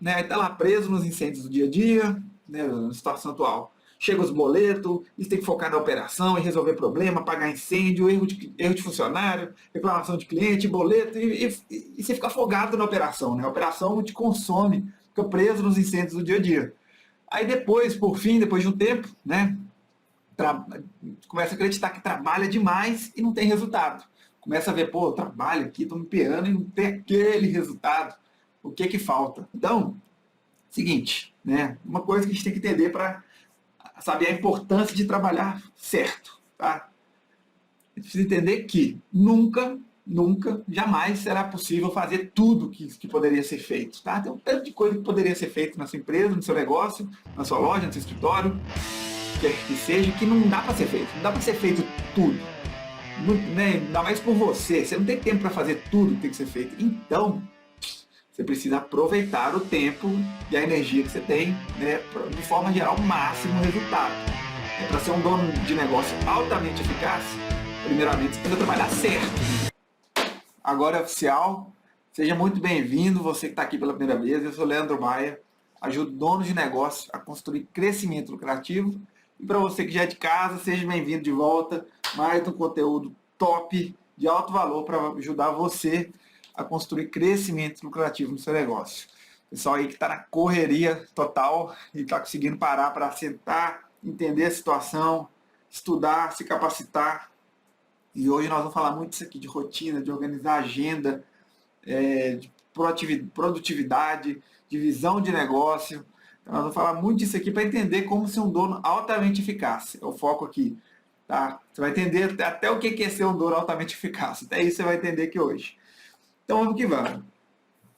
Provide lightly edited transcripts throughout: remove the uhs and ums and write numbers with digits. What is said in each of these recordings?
né? Aí tá lá preso nos incêndios do dia a dia, né? Na situação atual. Chega os boletos, e tem que focar na operação e resolver problema, pagar incêndio, erro de funcionário, reclamação de cliente, boleto, e você fica afogado na operação, né? A operação te consome, fica preso nos incêndios do dia a dia. Aí depois, por fim, depois de um tempo, né? Começa a acreditar que trabalha demais e não tem resultado. Começa a ver, pô, eu trabalho aqui, estou me empenhando e não tem aquele resultado. O que que falta? Então, seguinte, né? Uma coisa que a gente tem que entender para saber a importância de trabalhar certo, tá? A gente precisa entender que nunca, jamais será possível fazer tudo que poderia ser feito, tá? Tem um tanto de coisa que poderia ser feito na sua empresa, no seu negócio, na sua loja, no seu escritório, quer que seja, que não dá para ser feito. Não dá para ser feito tudo. Não, né? Ainda mais por você. Você não tem tempo para fazer tudo que tem que ser feito. Então, você precisa aproveitar o tempo e a energia que você tem, né, de forma a gerar o máximo resultado. Para ser um dono de negócio altamente eficaz, primeiramente você precisa trabalhar certo. Agora é oficial. Seja muito bem-vindo, você que está aqui pela primeira vez. Eu sou Leandro Maia, ajudo donos de negócio a construir crescimento lucrativo. E para você que já é de casa, seja bem-vindo de volta. Mais um conteúdo top, de alto valor, para ajudar você a construir crescimento lucrativo no seu negócio. Pessoal aí que está na correria total e está conseguindo parar para sentar, entender a situação, estudar, se capacitar. E hoje nós vamos falar muito disso aqui, de rotina, de organizar a agenda, de produtividade, de visão de negócio. Então, nós vamos falar muito disso aqui para entender como ser um dono altamente eficaz. É o foco aqui. Tá? Você vai entender até o que é ser um dono altamente eficaz. Até isso você vai entender aqui hoje. Então vamos que vamos.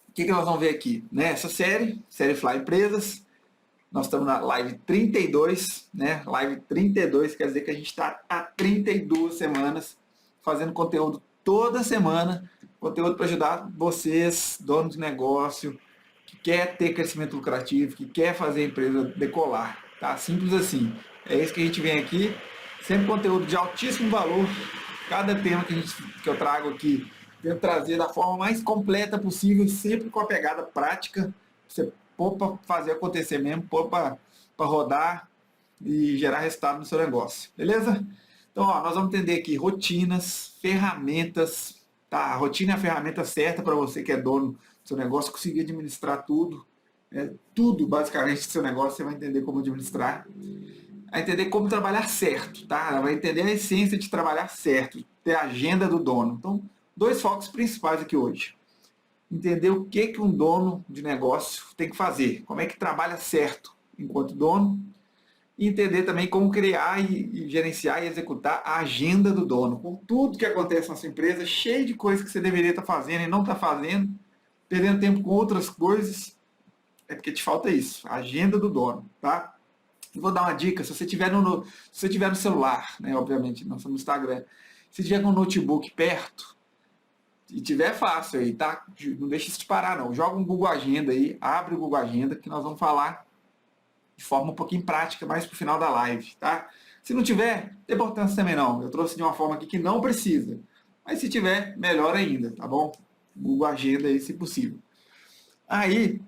O que nós vamos ver aqui? Né? Essa série Fly Empresas. Nós estamos na live 32, né? Live 32 quer dizer que a gente está há 32 semanas fazendo conteúdo toda semana, conteúdo para ajudar vocês, donos de negócio, que quer ter crescimento lucrativo, que quer fazer a empresa decolar, tá? Simples assim. É isso que a gente vem aqui, sempre conteúdo de altíssimo valor. Cada tema que eu trago aqui, tento trazer da forma mais completa possível, sempre com a pegada prática. Você pôr para fazer acontecer mesmo, pôr para rodar e gerar resultado no seu negócio, beleza? Então, ó, nós vamos entender aqui rotinas, ferramentas, tá? A rotina é a ferramenta certa para você que é dono do seu negócio, conseguir administrar tudo, tudo basicamente do seu negócio, você vai entender como administrar, vai entender como trabalhar certo, tá? Vai entender a essência de trabalhar certo, ter a agenda do dono. Então, dois focos principais aqui hoje. Entender o que um dono de negócio tem que fazer, como é que trabalha certo enquanto dono, e entender também como criar e gerenciar e executar a agenda do dono, com tudo que acontece na sua empresa, cheio de coisas que você deveria estar fazendo e não está fazendo, perdendo tempo com outras coisas, é porque te falta isso, a agenda do dono, tá? Eu vou dar uma dica, se você tiver no celular, né, obviamente, não no Instagram, se tiver com o notebook perto, e tiver fácil aí, tá? Não deixa isso te parar não, joga um Google Agenda aí, abre o Google Agenda, que nós vamos falar de forma um pouquinho prática, mais pro final da live, tá? Se não tiver, tem importância também não. Eu trouxe de uma forma aqui que não precisa. Mas se tiver, melhor ainda, tá bom? Google Agenda aí, se possível. Aí,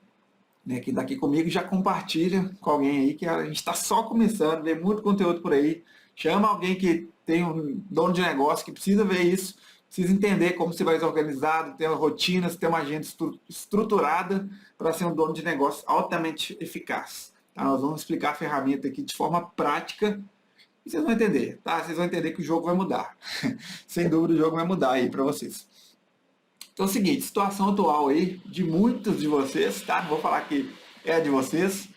né, quem tá aqui comigo já compartilha com alguém aí, que a gente está só começando, vê muito conteúdo por aí. Chama alguém que tem um dono de negócio, que precisa ver isso, precisa entender como você vai ser organizado, ter uma rotina, ter uma agenda estruturada para ser um dono de negócio altamente eficaz. Tá, nós vamos explicar a ferramenta aqui de forma prática e vocês vão entender, tá? Vocês vão entender que o jogo vai mudar. Sem dúvida o jogo vai mudar aí para vocês. Então é o seguinte, situação atual aí de muitos de vocês, tá? Não vou falar que é a de vocês,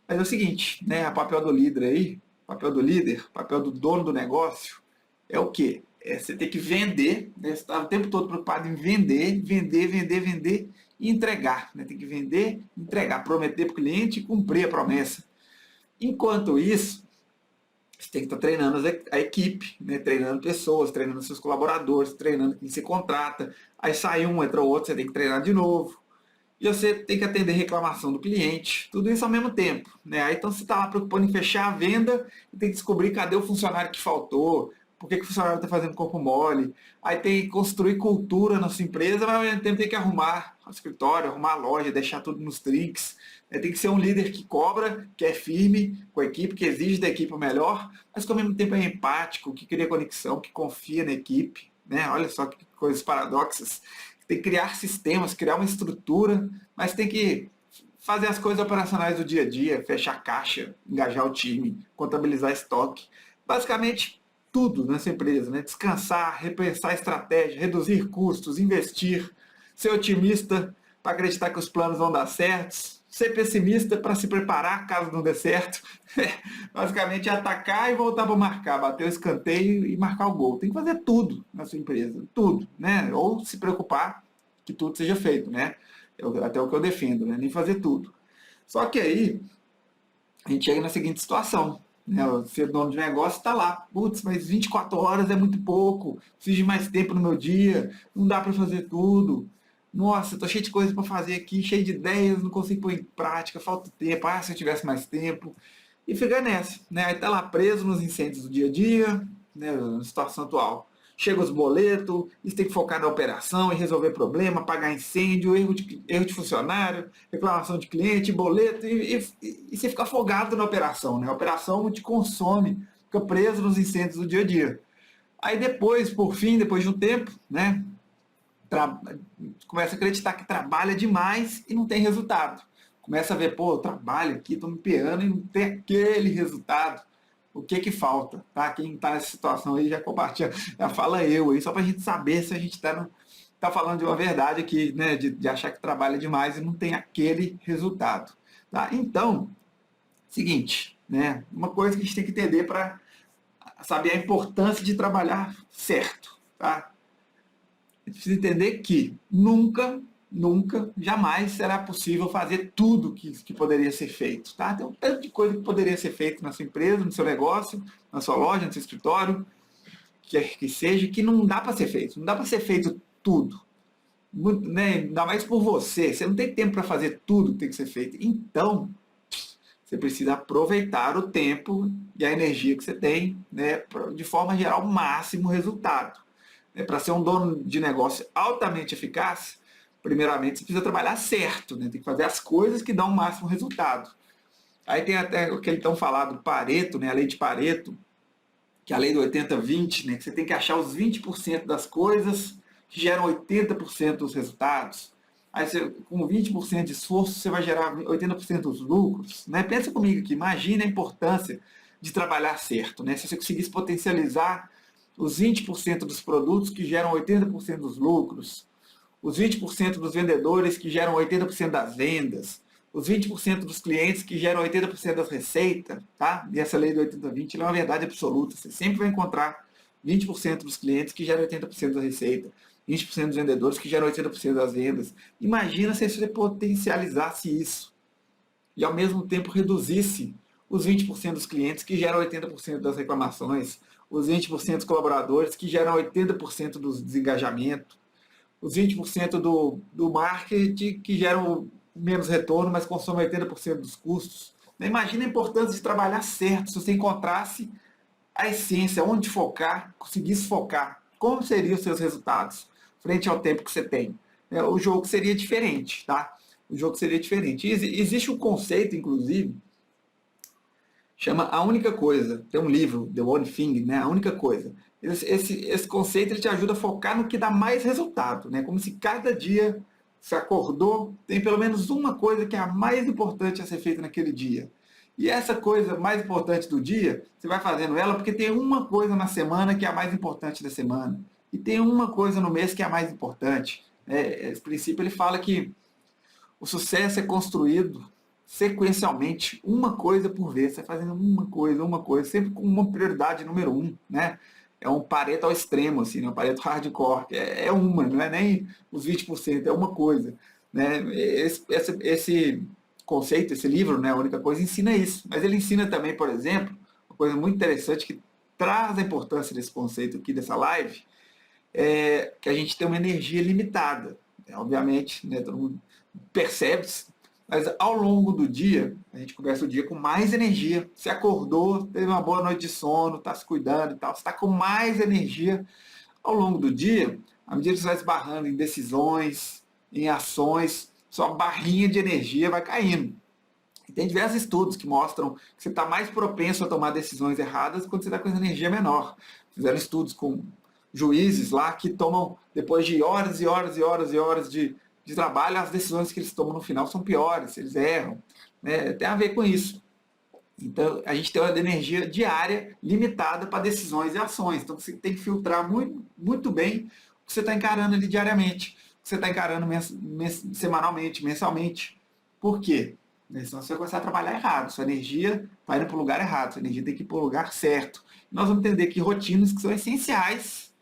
mas é o seguinte, né? O papel do líder aí, papel do dono do negócio é o quê? É você ter que vender, né? Você está o tempo todo preocupado em vender e entregar, né? Tem que vender, entregar, prometer para o cliente e cumprir a promessa. Enquanto isso, você tem que estar treinando a equipe, né? Treinando pessoas, treinando seus colaboradores, treinando quem você contrata. Aí sai um, entra outro, você tem que treinar de novo. E você tem que atender reclamação do cliente, tudo isso ao mesmo tempo, né? Aí então você está lá preocupado em fechar a venda e tem que descobrir cadê o funcionário que faltou, por que o funcionário está fazendo corpo mole. Aí tem que construir cultura na sua empresa, mas ao mesmo tempo tem que arrumar o escritório, arrumar a loja, deixar tudo nos trinks. Tem que ser um líder que cobra, que é firme com a equipe, que exige da equipe o melhor, mas que ao mesmo tempo é empático, que cria conexão, que confia na equipe. Né? Olha só que coisas paradoxas. Tem que criar sistemas, criar uma estrutura, mas tem que fazer as coisas operacionais do dia a dia, fechar caixa, engajar o time, contabilizar estoque. Basicamente, tudo nessa empresa. Né? Descansar, repensar a estratégia, reduzir custos, investir, ser otimista para acreditar que os planos vão dar certo, ser pessimista para se preparar caso não dê certo. Basicamente, é atacar e voltar para marcar, bater o escanteio e marcar o gol. Tem que fazer tudo na sua empresa, tudo. Né? Ou se preocupar que tudo seja feito, né? Até o que eu defendo, né? Nem fazer tudo. Só que aí a gente chega na seguinte situação, né? O ser dono de negócio está lá, putz, mas 24 horas é muito pouco, preciso de mais tempo no meu dia, não dá para fazer tudo. Nossa, estou cheio de coisas para fazer aqui, cheio de ideias, não consigo pôr em prática, falta tempo, se eu tivesse mais tempo. E fica nessa, né? Aí tá lá preso nos incêndios do dia a dia, né? Na situação atual. Chega os boletos, isso tem que focar na operação e resolver problema, pagar incêndio, erro de funcionário, reclamação de cliente, boleto, e você fica afogado na operação, né? A operação te consome, fica preso nos incêndios do dia a dia. Aí depois, por fim, depois de um tempo, né? Começa a acreditar que trabalha demais e não tem resultado. Começa a ver, pô, eu trabalho aqui, estou me empenhando e não tem aquele resultado. O que falta, tá? Quem está nessa situação aí já compartilha, já fala eu aí, só para a gente saber se a gente está falando de uma verdade aqui, né? De achar que trabalha demais e não tem aquele resultado. Tá? Então, seguinte, né? Uma coisa que a gente tem que entender para saber a importância de trabalhar certo, tá? A gente precisa entender que nunca, jamais será possível fazer tudo que poderia ser feito. Tá? Tem um tanto de coisa que poderia ser feito na sua empresa, no seu negócio, na sua loja, no seu escritório, que seja, que não dá para ser feito. Não dá para ser feito tudo. Muito, né? Ainda mais por você. Você não tem tempo para fazer tudo que tem que ser feito. Então, você precisa aproveitar o tempo e a energia que você tem, né, de forma a gerar o máximo resultado. Para ser um dono de negócio altamente eficaz, primeiramente você precisa trabalhar certo, né? Tem que fazer as coisas que dão o máximo resultado. Aí tem até aquele tão falado Pareto, né? A lei de Pareto, que é a lei do 80-20, né? Que você tem que achar os 20% das coisas que geram 80% dos resultados. Aí você, com 20% de esforço, você vai gerar 80% dos lucros. Né? Pensa comigo aqui, imagine a importância de trabalhar certo. Né? Se você conseguisse potencializar os 20% dos produtos que geram 80% dos lucros, os 20% dos vendedores que geram 80% das vendas, os 20% dos clientes que geram 80% das receitas, tá? E essa lei do 80-20 é uma verdade absoluta. Você sempre vai encontrar 20% dos clientes que geram 80% da receita, 20% dos vendedores que geram 80% das vendas. Imagina se você potencializasse isso e ao mesmo tempo reduzisse os 20% dos clientes que geram 80% das reclamações, os 20% dos colaboradores que geram 80% do desengajamento, os 20% do marketing que geram menos retorno, mas consomem 80% dos custos. Imagina a importância de trabalhar certo, se você encontrasse a essência, onde focar, conseguisse focar, como seriam os seus resultados frente ao tempo que você tem. O jogo seria diferente, tá? O jogo seria diferente. Existe um conceito, inclusive, chama A Única Coisa. Tem um livro, The One Thing, né? A Única Coisa. Esse conceito ele te ajuda a focar no que dá mais resultado, né? Como se cada dia você acordou, tem pelo menos uma coisa que é a mais importante a ser feita naquele dia. E essa coisa mais importante do dia, você vai fazendo ela porque tem uma coisa na semana que é a mais importante da semana. E tem uma coisa no mês que é a mais importante. Esse princípio ele fala que o sucesso é construído sequencialmente, uma coisa por vez. Você vai fazendo uma coisa, sempre com uma prioridade número um, né? É um Pareto ao extremo, assim, né? Um Pareto hardcore. É uma, não é nem os 20%, é uma coisa. Né? Esse conceito, esse livro, né, A Única Coisa, ensina isso. Mas ele ensina também, por exemplo, uma coisa muito interessante que traz a importância desse conceito aqui, dessa live, que a gente tem uma energia limitada. Obviamente, né, todo mundo percebe, mas ao longo do dia, a gente começa o dia com mais energia. Você acordou, teve uma boa noite de sono, está se cuidando e tal, você está com mais energia ao longo do dia, à medida que você vai esbarrando em decisões, em ações, sua barrinha de energia vai caindo. E tem diversos estudos que mostram que você está mais propenso a tomar decisões erradas quando você está com essa energia menor. Fizeram estudos com juízes lá que tomam, depois de horas e horas e horas e horas de trabalho, as decisões que eles tomam no final são piores, eles erram. Né? Tem a ver com isso. Então, a gente tem uma energia diária limitada para decisões e ações. Então, você tem que filtrar muito, muito bem o que você está encarando ali diariamente, o que você está encarando semanalmente, mensalmente. Por quê? Senão você vai começar a trabalhar errado. Sua energia vai indo para o lugar errado. Sua energia tem que ir para o lugar certo. Nós vamos entender que rotinas que são essenciais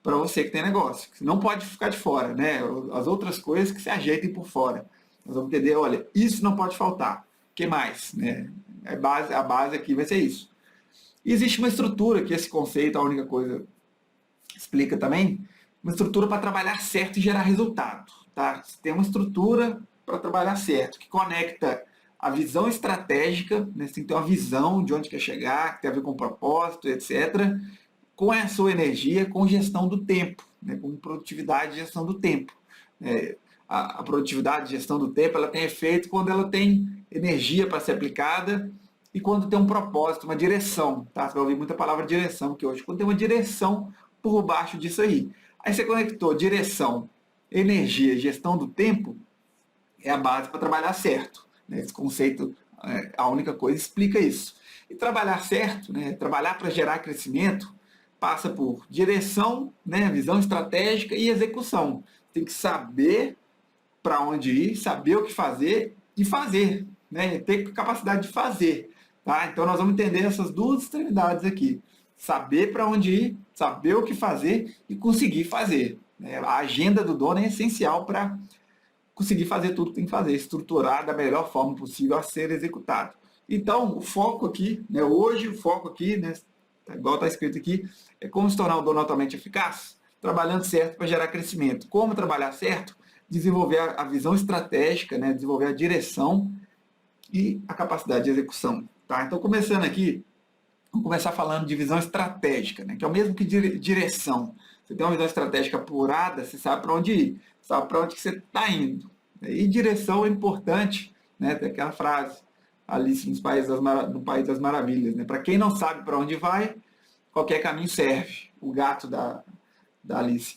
para você que tem negócio. Que não pode ficar de fora, né? As outras coisas que se ajeitem por fora. Nós vamos entender, olha, isso não pode faltar. O que mais? Né? A base aqui vai ser isso. E existe uma estrutura, que esse conceito, a única coisa explica também, uma estrutura para trabalhar certo e gerar resultado. Tá? Você tem uma estrutura para trabalhar certo, que conecta a visão estratégica, né? Você tem que ter uma visão de onde quer chegar, que tem a ver com propósito, etc., com a sua energia, com gestão do tempo, né? Com produtividade e gestão do tempo. A produtividade e gestão do tempo ela tem efeito quando ela tem energia para ser aplicada e quando tem um propósito, uma direção. Tá? Você vai ouvir muita palavra direção aqui hoje. Quando tem uma direção por baixo disso aí. Aí você conectou direção, energia e gestão do tempo, é a base para trabalhar certo. Né? Esse conceito, a única coisa, explica isso. E trabalhar certo, né? Trabalhar para gerar crescimento, passa por direção, né? Visão estratégica e execução. Tem que saber para onde ir, saber o que fazer e fazer. Né? Ter capacidade de fazer. Tá? Então nós vamos entender essas duas extremidades aqui. Saber para onde ir, saber o que fazer e conseguir fazer. Né? A agenda do dono é essencial para conseguir fazer tudo que tem que fazer, estruturar da melhor forma possível a ser executado. Então, o foco aqui, né, hoje, o foco aqui, né, igual está escrito aqui, é como se tornar um dono altamente eficaz, trabalhando certo para gerar crescimento. Como trabalhar certo? Desenvolver a visão estratégica, né, desenvolver a direção e a capacidade de execução. Tá? Então, começando aqui, vamos começar falando de visão estratégica, né, que é o mesmo que direção. Você tem uma visão estratégica apurada, você sabe para onde ir, sabe para onde que você está indo. E direção é importante, né? Tem aquela frase, Alice no País das Maravilhas. Né? Para quem não sabe para onde vai, qualquer caminho serve. O gato da Alice.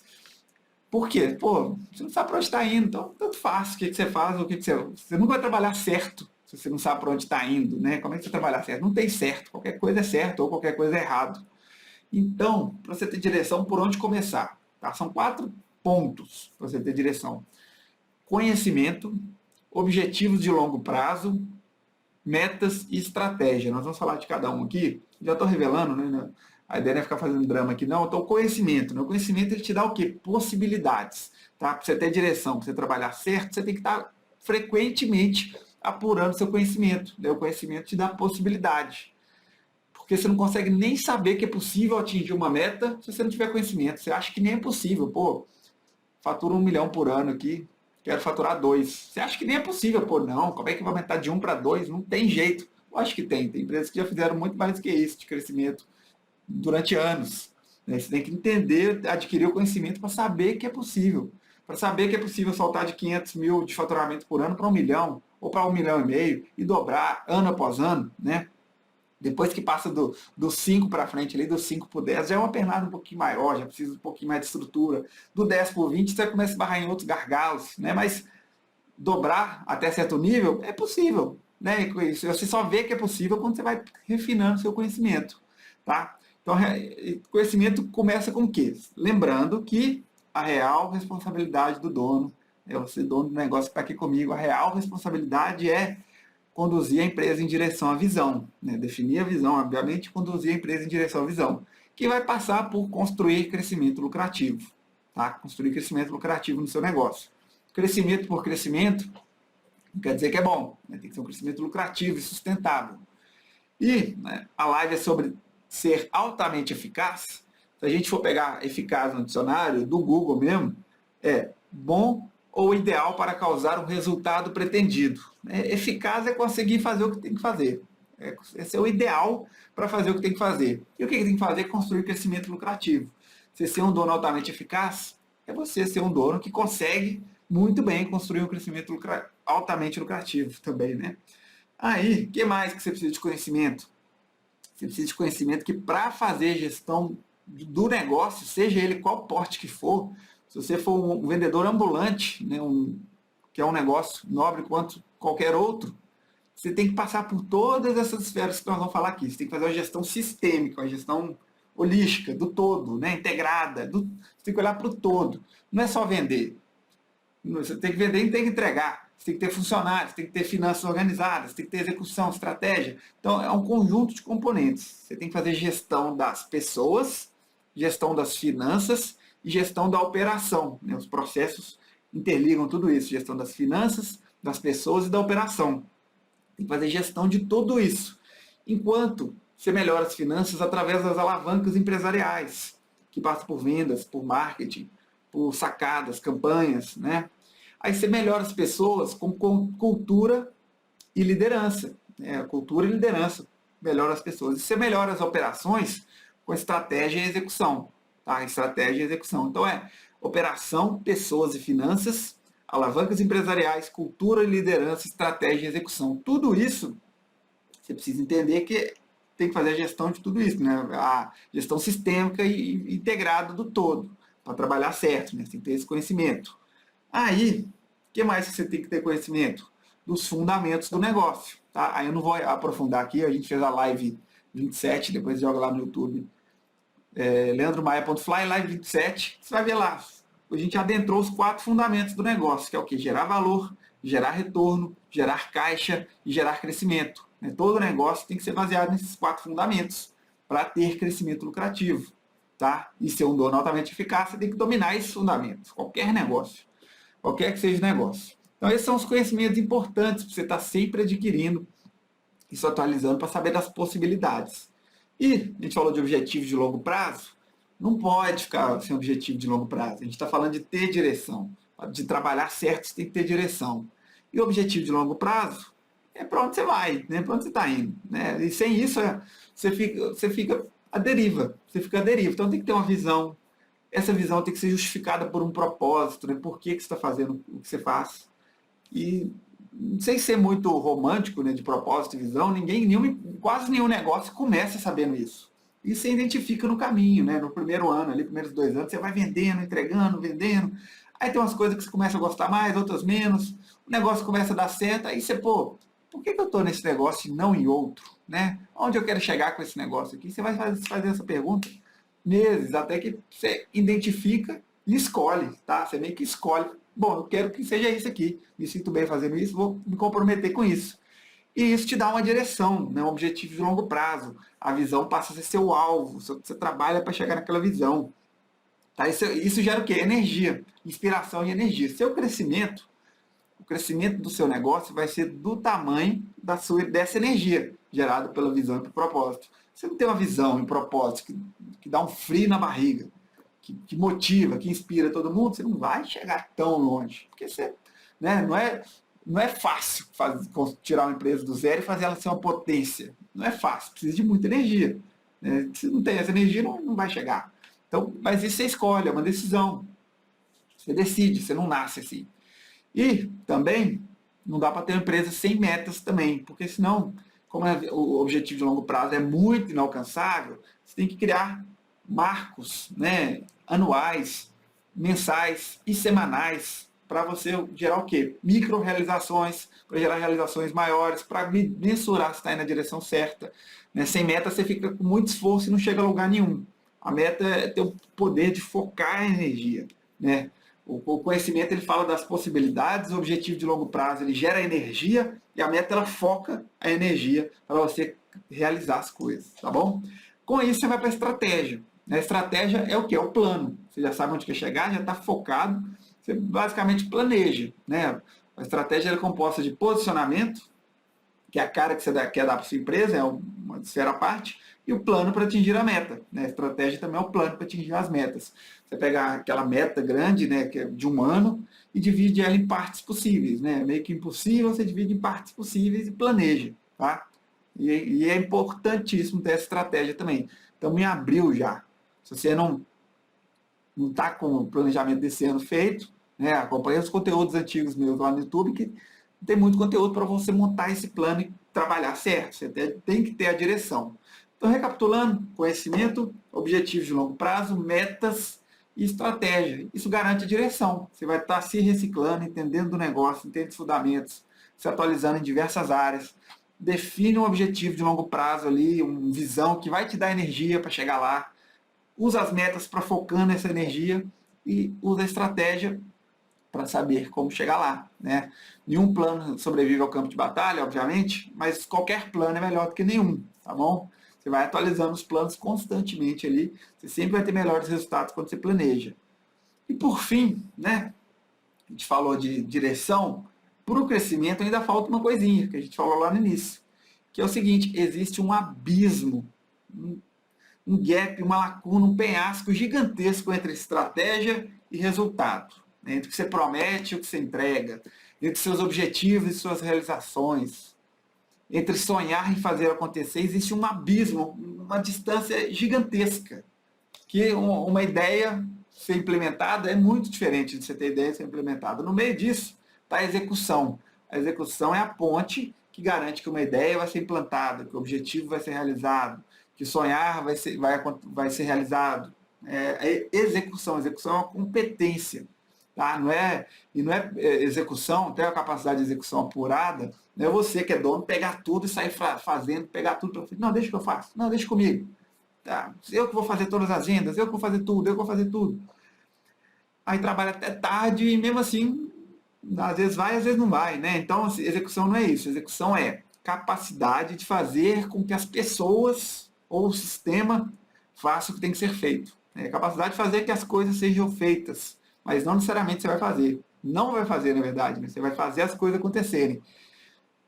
Por quê? Pô, você não sabe para onde está indo, então tanto faz o que você faz, o que você nunca vai trabalhar certo se você não sabe para onde está indo. Né? Como é que você trabalhar certo? Não tem certo, qualquer coisa é certo ou qualquer coisa é errado. Então, para você ter direção, por onde começar? Tá? São 4 pontos para você ter direção. Conhecimento, objetivos de longo prazo, metas e estratégia. Nós vamos falar de cada um aqui. Já estou revelando, né? A ideia não é ficar fazendo drama aqui, não. Então, o conhecimento. Né? O conhecimento ele te dá o quê? Possibilidades. Tá? Para você ter direção, para você trabalhar certo, você tem que estar frequentemente apurando seu conhecimento. Né? O conhecimento te dá possibilidade. Porque você não consegue nem saber que é possível atingir uma meta se você não tiver conhecimento. Você acha que nem é possível. Pô, fatura 1 milhão por ano aqui, quero faturar 2. Você acha que nem é possível. Pô, não, como é que vai aumentar de 1 para 2? Não tem jeito. Eu acho que tem. Tem empresas que já fizeram muito mais que isso de crescimento durante anos. Você tem que entender, adquirir o conhecimento para saber que é possível. Para saber que é possível saltar de 500 mil de faturamento por ano para 1 milhão, ou para 1,5 milhão e dobrar ano após ano, né? Depois que passa do 5 para frente, ali, do 5 para o 10, já é uma pernada um pouquinho maior, já precisa um pouquinho mais de estrutura. Do 10 para o 20, você começa a esbarrar em outros gargalos, né? Mas dobrar até certo nível é possível. Né? Você só vê que é possível quando você vai refinando seu conhecimento. Tá? Então, conhecimento começa com o quê? Lembrando que a real responsabilidade do dono, você dono do negócio que está aqui comigo, a real responsabilidade é conduzir a empresa em direção à visão, né? Definir a visão, obviamente, conduzir a empresa em direção à visão, que vai passar por construir crescimento lucrativo, tá? Construir crescimento lucrativo no seu negócio. Crescimento por crescimento não quer dizer que é bom, né? Tem que ser um crescimento lucrativo e sustentável. E né, a live é sobre ser altamente eficaz. Se a gente for pegar eficaz no dicionário, do Google mesmo, é bom ou ideal para causar um resultado pretendido. Eficaz é conseguir fazer o que tem que fazer. Esse é o ideal para fazer o que tem que fazer. E o que tem que fazer? Construir crescimento lucrativo. Você ser um dono altamente eficaz é você ser um dono que consegue muito bem construir um crescimento altamente lucrativo também, né? Aí, o que mais que você precisa de conhecimento? Você precisa de conhecimento que para fazer gestão do negócio, seja ele qual porte que for, se você for um vendedor ambulante, né, que é um negócio nobre quanto qualquer outro, você tem que passar por todas essas esferas que nós vamos falar aqui. Você tem que fazer uma gestão sistêmica, uma gestão holística, do todo, né, integrada. Você tem que olhar para o todo. Não é só vender. Você tem que vender e tem que entregar. Você tem que ter funcionários, tem que ter finanças organizadas, tem que ter execução, estratégia. Então, é um conjunto de componentes. Você tem que fazer gestão das pessoas, gestão das finanças e gestão da operação, né? Os processos interligam tudo isso. Gestão das finanças, das pessoas e da operação. Tem que fazer gestão de tudo isso. Enquanto você melhora as finanças através das alavancas empresariais, que passam por vendas, por marketing, por sacadas, campanhas, né? Aí você melhora as pessoas com cultura e liderança, né? Cultura e liderança melhora as pessoas. E você melhora as operações com estratégia e execução, tá? Estratégia e execução. Então operação, pessoas e finanças, alavancas empresariais, cultura e liderança, estratégia e execução. Tudo isso você precisa entender que tem que fazer a gestão de tudo isso, né? A gestão sistêmica e integrada do todo, para trabalhar certo, né? Você tem que ter esse conhecimento. Aí, o que mais você tem que ter conhecimento? Dos fundamentos do negócio. Tá? Aí eu não vou aprofundar aqui, a gente fez a live 27, depois joga lá no YouTube, leandromaia.fly, live 27, você vai ver lá. A gente adentrou os 4 fundamentos do negócio, que é o que? Gerar valor, gerar retorno, gerar caixa e gerar crescimento. Né? Todo negócio tem que ser baseado nesses 4 fundamentos para ter crescimento lucrativo. Tá? E ser um dono altamente eficaz, você tem que dominar esses fundamentos, qualquer negócio. Qualquer que seja o negócio. Então, esses são os conhecimentos importantes para você estar sempre adquirindo e se atualizando para saber das possibilidades. E a gente falou de objetivos de longo prazo, não pode ficar sem objetivo de longo prazo. A gente está falando de ter direção. De trabalhar certo, você tem que ter direção. E o objetivo de longo prazo é para onde você vai, né? Para onde você está indo. Né? E sem isso, você fica à deriva. Você fica à deriva. Então, tem que ter uma visão. Essa visão tem que ser justificada por um propósito, né? Por que você está fazendo o que você faz. E sem ser muito romântico, né, de propósito e visão, quase nenhum negócio começa sabendo isso. E você identifica no caminho, né? No primeiro ano, ali, primeiros 2 anos, você vai vendendo, entregando, vendendo. Aí tem umas coisas que você começa a gostar mais, outras menos. O negócio começa a dar certo, aí você, por que eu estou nesse negócio e não em outro? Né? Onde eu quero chegar com esse negócio aqui? Você vai fazer essa pergunta meses, até que você identifica e escolhe, tá? Você meio que escolhe, bom, eu quero que seja isso aqui, me sinto bem fazendo isso, vou me comprometer com isso. E isso te dá uma direção, né? Um objetivo de longo prazo. A visão passa a ser seu alvo, você trabalha para chegar naquela visão. Tá? Isso gera o quê? Energia, inspiração e energia. O crescimento do seu negócio vai ser do tamanho dessa energia gerada pela visão e pelo propósito. Você não tem uma visão e um propósito que dá um frio na barriga, que motiva, que inspira todo mundo, você não vai chegar tão longe. Porque você, né, não é fácil tirar uma empresa do zero e fazer ela ser uma potência. Não é fácil, precisa de muita energia. Né? Se não tem essa energia, não vai chegar. Então, mas isso você escolhe, é uma decisão. Você decide, você não nasce assim. E também não dá para ter uma empresa sem metas também, porque senão, como o objetivo de longo prazo é muito inalcançável, você tem que criar marcos, né, anuais, mensais e semanais para você gerar o quê? Micro realizações, para gerar realizações maiores, para mensurar se está indo na direção certa. Né? Sem meta você fica com muito esforço e não chega a lugar nenhum. A meta é ter o poder de focar a energia, né? O conhecimento ele fala das possibilidades, o objetivo de longo prazo ele gera energia e a meta ela foca a energia para você realizar as coisas, tá bom? Com isso você vai para a estratégia. A estratégia é o que? É o plano. Você já sabe onde quer chegar, já está focado, você basicamente planeja, né? A estratégia é composta de posicionamento, que é a cara que você quer dar para sua empresa, é uma esfera à parte, e o plano para atingir a meta. Né? A estratégia também é o plano para atingir as metas. Você pega aquela meta grande, né, que é de 1 ano, e divide ela em partes possíveis. Né? Meio que impossível, você divide em partes possíveis e planeja. Tá? E é importantíssimo ter essa estratégia também. Estamos em abril já. Se você não está com o planejamento desse ano feito, né? Acompanha os conteúdos antigos meus lá no YouTube, que tem muito conteúdo para você montar esse plano e trabalhar certo. Você tem que ter a direção. Então, recapitulando, conhecimento, objetivos de longo prazo, metas e estratégia. Isso garante a direção. Você vai estar se reciclando, entendendo do negócio, entendendo os fundamentos, se atualizando em diversas áreas. Define um objetivo de longo prazo ali, uma visão que vai te dar energia para chegar lá. Usa as metas para focar nessa energia e usa a estratégia para saber como chegar lá, né? Nenhum plano sobrevive ao campo de batalha, obviamente, mas qualquer plano é melhor do que nenhum, tá bom? Você vai atualizando os planos constantemente ali, você sempre vai ter melhores resultados quando você planeja. E por fim, né, a gente falou de direção, para o crescimento ainda falta uma coisinha, que a gente falou lá no início, que é o seguinte, existe um abismo, um gap, uma lacuna, um penhasco gigantesco entre estratégia e resultado, né? Entre o que você promete e o que você entrega, entre seus objetivos e suas realizações, entre sonhar e fazer acontecer, existe um abismo, uma distância gigantesca, que uma ideia ser implementada é muito diferente de você ter ideia ser implementada. No meio disso está a execução. A execução é a ponte que garante que uma ideia vai ser implantada, que o objetivo vai ser realizado, que sonhar vai ser realizado. Execução. Execução é uma competência. Tá? Não é execução, ter a capacidade de execução apurada, não é você que é dono pegar tudo e sair fazendo, pegar tudo para frente. Não, deixa que eu faço. Não, deixa comigo. Tá? Eu que vou fazer todas as vendas, eu que vou fazer tudo, eu que vou fazer tudo. Aí trabalha até tarde e mesmo assim, às vezes vai, às vezes não vai, né? Então, execução não é isso. Execução é capacidade de fazer com que as pessoas ou o sistema façam o que tem que ser feito. É capacidade de fazer que as coisas sejam feitas, mas não necessariamente você vai fazer. Não vai fazer, na verdade, né? Você vai fazer as coisas acontecerem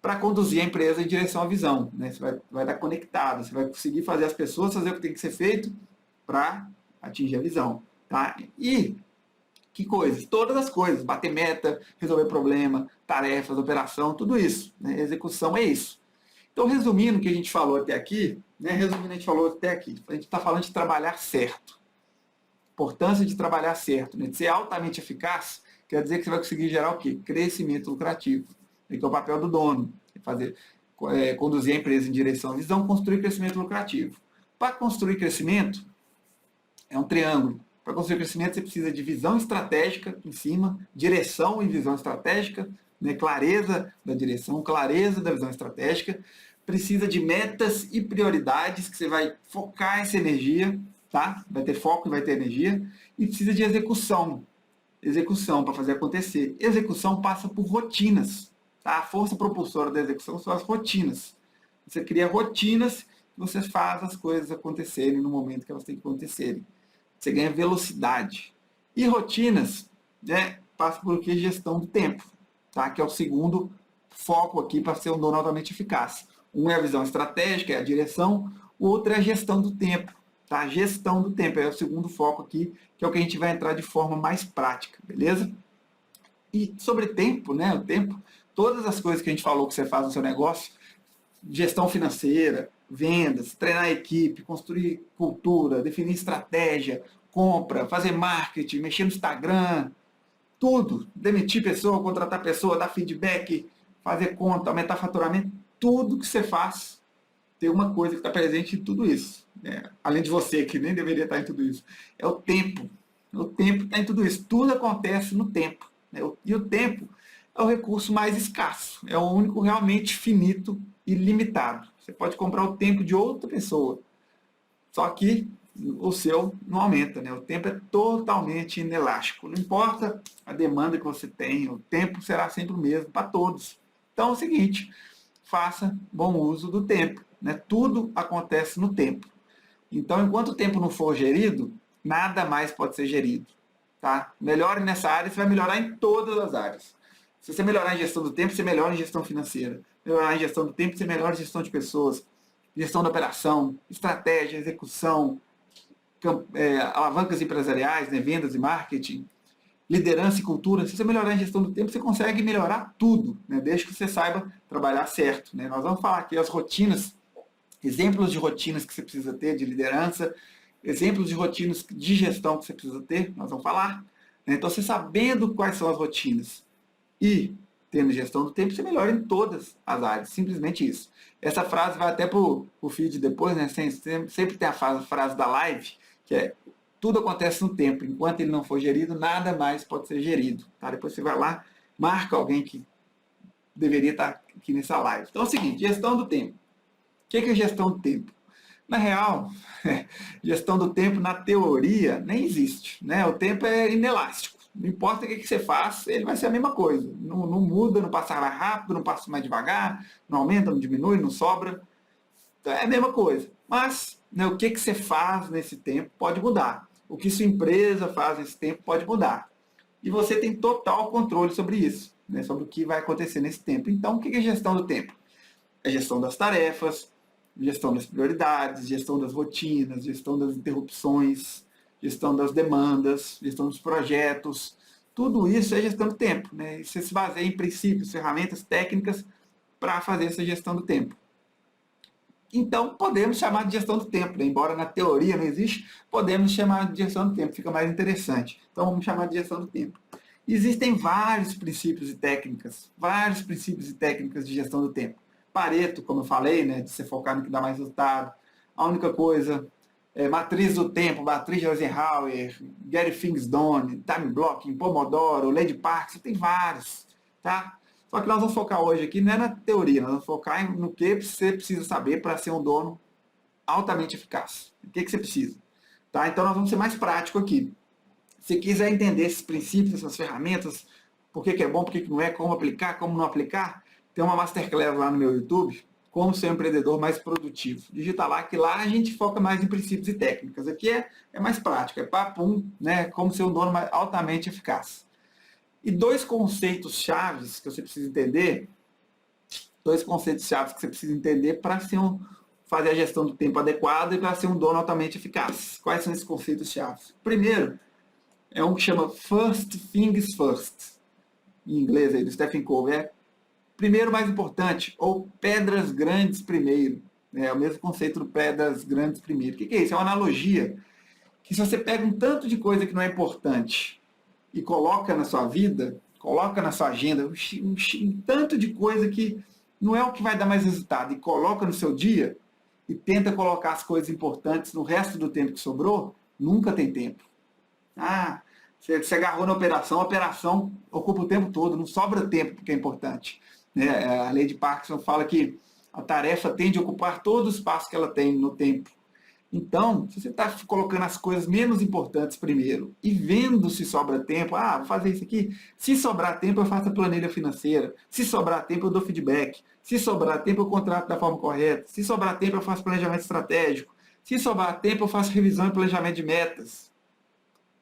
para conduzir a empresa em direção à visão. Né? Você vai estar conectado, você vai conseguir fazer as pessoas fazer o que tem que ser feito para atingir a visão. Tá? E que coisas? Todas as coisas. Bater meta, resolver problema, tarefas, operação, tudo isso. Né? Execução é isso. Então, resumindo o que a gente falou até aqui, né? A gente está falando de trabalhar certo. Importância de trabalhar certo, né? De ser altamente eficaz, quer dizer que você vai conseguir gerar o quê? Crescimento lucrativo. Esse é o papel do dono, conduzir a empresa em direção à visão, construir crescimento lucrativo. Para construir crescimento, é um triângulo. Para construir crescimento, você precisa de visão estratégica em cima, direção e visão estratégica, né? Clareza da direção, clareza da visão estratégica. Precisa de metas e prioridades, que você vai focar essa energia, tá? Vai ter foco e vai ter energia. E precisa de execução. Execução para fazer acontecer. Execução passa por rotinas. Tá? A força propulsora da execução são as rotinas. Você cria rotinas e você faz as coisas acontecerem no momento que elas têm que acontecerem. Você ganha velocidade. E rotinas, né, passa por que? Gestão do tempo, tá? Que é o segundo foco aqui para ser um dono altamente eficaz. Um é a visão estratégica, é a direção, o outro é a gestão do tempo. Tá? Gestão do tempo é o segundo foco aqui, que é o que a gente vai entrar de forma mais prática, beleza? E sobre tempo, né? O tempo, todas as coisas que a gente falou que você faz no seu negócio, gestão financeira, vendas, treinar a equipe, construir cultura, definir estratégia, compra, fazer marketing, mexer no Instagram, tudo, demitir pessoa, contratar pessoa, dar feedback, fazer conta, aumentar faturamento, tudo que você faz tem uma coisa que está presente em tudo isso. Né? Além de você, que nem deveria estar em tudo isso. É o tempo. O tempo está em tudo isso. Tudo acontece no tempo. Né? E o tempo é o recurso mais escasso. É o único realmente finito e limitado. Você pode comprar o tempo de outra pessoa. Só que o seu não aumenta. Né? O tempo é totalmente inelástico. Não importa a demanda que você tem, o tempo será sempre o mesmo para todos. Então é o seguinte, faça bom uso do tempo. Né? Tudo acontece no tempo. Então, enquanto o tempo não for gerido, nada mais pode ser gerido. Tá? Melhore nessa área, você vai melhorar em todas as áreas. Se você melhorar em gestão do tempo, você melhora em gestão financeira. Melhorar em gestão do tempo, você melhora em gestão de pessoas. Gestão da operação, estratégia, execução, alavancas empresariais, né? Vendas e marketing, liderança e cultura. Se você melhorar em gestão do tempo, você consegue melhorar tudo, né? Desde que você saiba trabalhar certo. Né? Nós vamos falar aqui as rotinas, exemplos de rotinas que você precisa ter de liderança, exemplos de rotinas de gestão que você precisa ter, nós vamos falar. Então, você sabendo quais são as rotinas e tendo gestão do tempo, você melhora em todas as áreas. Simplesmente isso. Essa frase vai até para o feed depois, né? Sempre tem a frase da live, que é: tudo acontece no tempo. Enquanto ele não for gerido, nada mais pode ser gerido. Tá? Depois você vai lá, marca alguém que deveria estar aqui nessa live. Então é o seguinte: gestão do tempo. O que é gestão do tempo? Na real, gestão do tempo, na teoria, nem existe. Né? O tempo é inelástico. Não importa o que você faz, ele vai ser a mesma coisa. Não muda, não passa mais rápido, não passa mais devagar, não aumenta, não diminui, não sobra. Então, é a mesma coisa. Mas né, o que você faz nesse tempo pode mudar. O que sua empresa faz nesse tempo pode mudar. E você tem total controle sobre isso, né, sobre o que vai acontecer nesse tempo. Então, o que é gestão do tempo? É gestão das tarefas, gestão das prioridades, gestão das rotinas, gestão das interrupções, gestão das demandas, gestão dos projetos. Tudo isso é gestão do tempo. Né? E você se baseia em princípios, ferramentas técnicas para fazer essa gestão do tempo. Então, podemos chamar de gestão do tempo. Né? Embora na teoria não existe, podemos chamar de gestão do tempo. Fica mais interessante. Então, vamos chamar de gestão do tempo. Existem vários princípios e técnicas de gestão do tempo. Pareto, como eu falei, né, de se focar no que dá mais resultado. A única coisa, matriz do tempo, matriz de Eisenhower, Get Things Done, Time Blocking, Pomodoro, Lady Park, tem vários, tá? Só que nós vamos focar hoje aqui, não é na teoria, nós vamos focar no que você precisa saber para ser um dono altamente eficaz. O que você precisa? Tá? Então nós vamos ser mais prático aqui. Se quiser entender esses princípios, essas ferramentas, por que é bom, por que não é, como aplicar, como não aplicar, tem uma masterclass lá no meu YouTube, como ser um empreendedor mais produtivo. Digita lá, que lá a gente foca mais em princípios e técnicas. Aqui é mais prático, é papum, né? Como ser um dono altamente eficaz. E dois conceitos chaves que você precisa entender, para fazer a gestão do tempo adequada e para ser um dono altamente eficaz. Quais são esses conceitos chaves? Primeiro, é um que chama First Things First, em inglês aí, do Stephen Covey. Primeiro mais importante, ou pedras grandes primeiro. É o mesmo conceito do pedras grandes primeiro. O que é isso? É uma analogia que se você pega um tanto de coisa que não é importante e coloca na sua vida, coloca na sua agenda, um tanto de coisa que não é o que vai dar mais resultado, e coloca no seu dia e tenta colocar as coisas importantes no resto do tempo que sobrou, nunca tem tempo. Você agarrou na operação, a operação ocupa o tempo todo, não sobra tempo porque é importante. A lei de Parkinson fala que a tarefa tende a ocupar todo o espaço que ela tem no tempo. Então, se você está colocando as coisas menos importantes primeiro e vendo se sobra tempo, vou fazer isso aqui, se sobrar tempo eu faço a planilha financeira, se sobrar tempo eu dou feedback, se sobrar tempo eu contrato da forma correta, se sobrar tempo eu faço planejamento estratégico, se sobrar tempo eu faço revisão e planejamento de metas.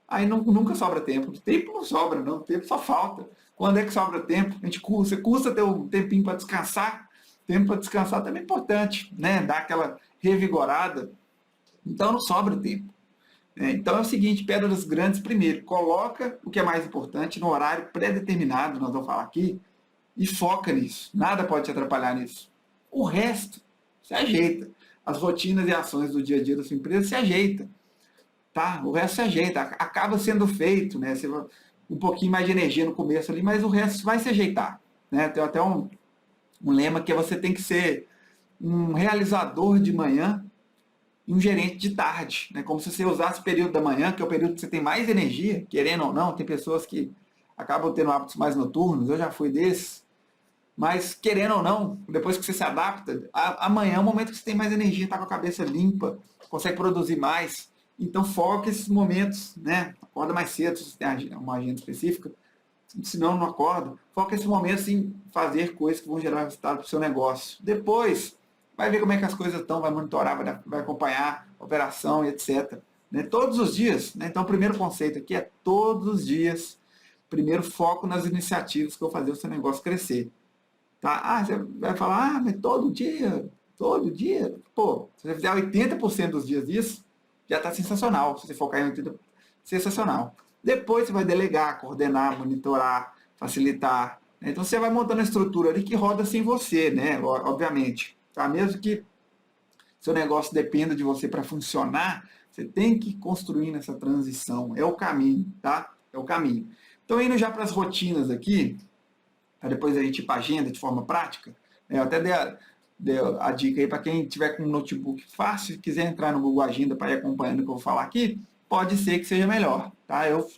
Aí nunca sobra tempo. O tempo não sobra, não. O tempo só falta. Quando é que sobra tempo? Você custa ter um tempinho para descansar. Tempo para descansar também é importante, né? Dar aquela revigorada. Então não sobra tempo. Então é o seguinte, pedras grandes primeiro. Coloca o que é mais importante no horário pré-determinado, nós vamos falar aqui, e foca nisso. Nada pode te atrapalhar nisso. O resto se ajeita. As rotinas e ações do dia a dia da sua empresa se ajeitam. Tá? O resto se ajeita, acaba sendo feito, né? Um pouquinho mais de energia no começo ali, mas o resto vai se ajeitar. Né? Tem até um lema que você tem que ser um realizador de manhã e um gerente de tarde. Né? Como se você usasse o período da manhã, que é o período que você tem mais energia, querendo ou não, tem pessoas que acabam tendo hábitos mais noturnos, eu já fui desses, mas querendo ou não, depois que você se adapta, amanhã é o momento que você tem mais energia, está com a cabeça limpa, consegue produzir mais. Então, foca esses momentos, né? Acorda mais cedo, se você tem uma agenda específica, senão não acorda. Foca esses momentos em fazer coisas que vão gerar resultado para o seu negócio. Depois, vai ver como é que as coisas estão, vai monitorar, vai acompanhar a operação, etc. Né? Todos os dias. Né? Então, o primeiro conceito aqui é todos os dias. Primeiro, foco nas iniciativas que vão fazer o seu negócio crescer. Tá? Você vai falar, mas todo dia. Pô, se você fizer 80% dos dias disso, já está sensacional. Se você focar em 80%, sensacional. Depois você vai delegar, coordenar, monitorar, facilitar. Né? Então você vai montando a estrutura ali que roda sem você, né? Obviamente. Tá? Mesmo que seu negócio dependa de você para funcionar, você tem que construir nessa transição. É o caminho, tá? é o caminho. Então, indo já para as rotinas aqui, para depois a gente ir para a agenda de forma prática, eu até dei a dica aí para quem tiver com um notebook fácil, quiser entrar no Google Agenda para ir acompanhando o que eu vou falar aqui, pode ser que seja melhor, tá? Eu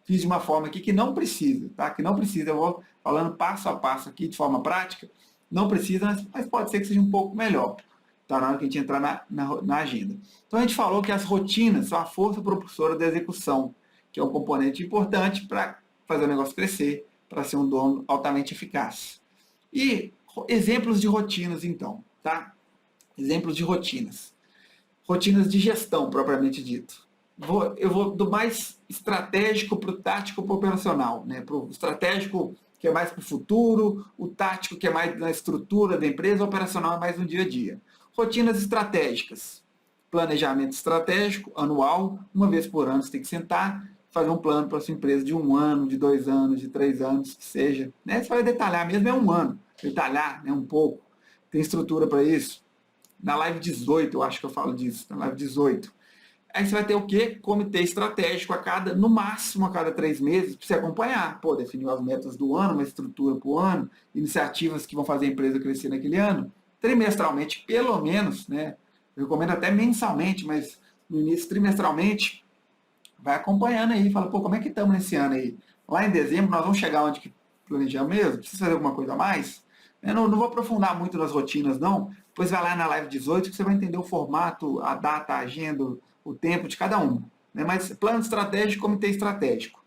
fiz de uma forma aqui que não precisa, tá? Que não precisa, eu vou falando passo a passo aqui de forma prática, não precisa, mas pode ser que seja um pouco melhor, tá? Na hora que a gente entrar na agenda. Então a gente falou que as rotinas são a força propulsora da execução, que é um componente importante para fazer o negócio crescer, para ser um dono altamente eficaz. E exemplos de rotinas, então, tá? Exemplos de rotinas. Rotinas de gestão, propriamente dito. Eu vou do mais estratégico para o tático para o operacional, né? Para o estratégico, que é mais para o futuro, o tático, que é mais na estrutura da empresa, o operacional é mais no dia a dia. Rotinas estratégicas. Planejamento estratégico, anual, uma vez por ano você tem que sentar, fazer um plano para a sua empresa de 1 ano, de 2 anos, de 3 anos, que seja. Né? Você vai detalhar mesmo, é 1 ano. Detalhar, né, um pouco. Tem estrutura para isso. Na live 18, eu acho que eu falo disso, na live 18. Aí você vai ter o quê? Comitê estratégico no máximo a cada 3 meses, para você acompanhar. Pô, definir as metas do ano, uma estrutura para o ano, iniciativas que vão fazer a empresa crescer naquele ano. Trimestralmente, pelo menos, né? Eu recomendo até mensalmente, mas no início, trimestralmente, vai acompanhando aí, fala, pô, como é que estamos nesse ano aí? Lá em dezembro, nós vamos chegar onde que planejamos mesmo? Precisa fazer alguma coisa a mais? Eu não vou aprofundar muito nas rotinas, não. Depois vai lá na live 18 que você vai entender o formato, a data, a agenda, o tempo de cada um. Né? Mas plano estratégico, comitê estratégico.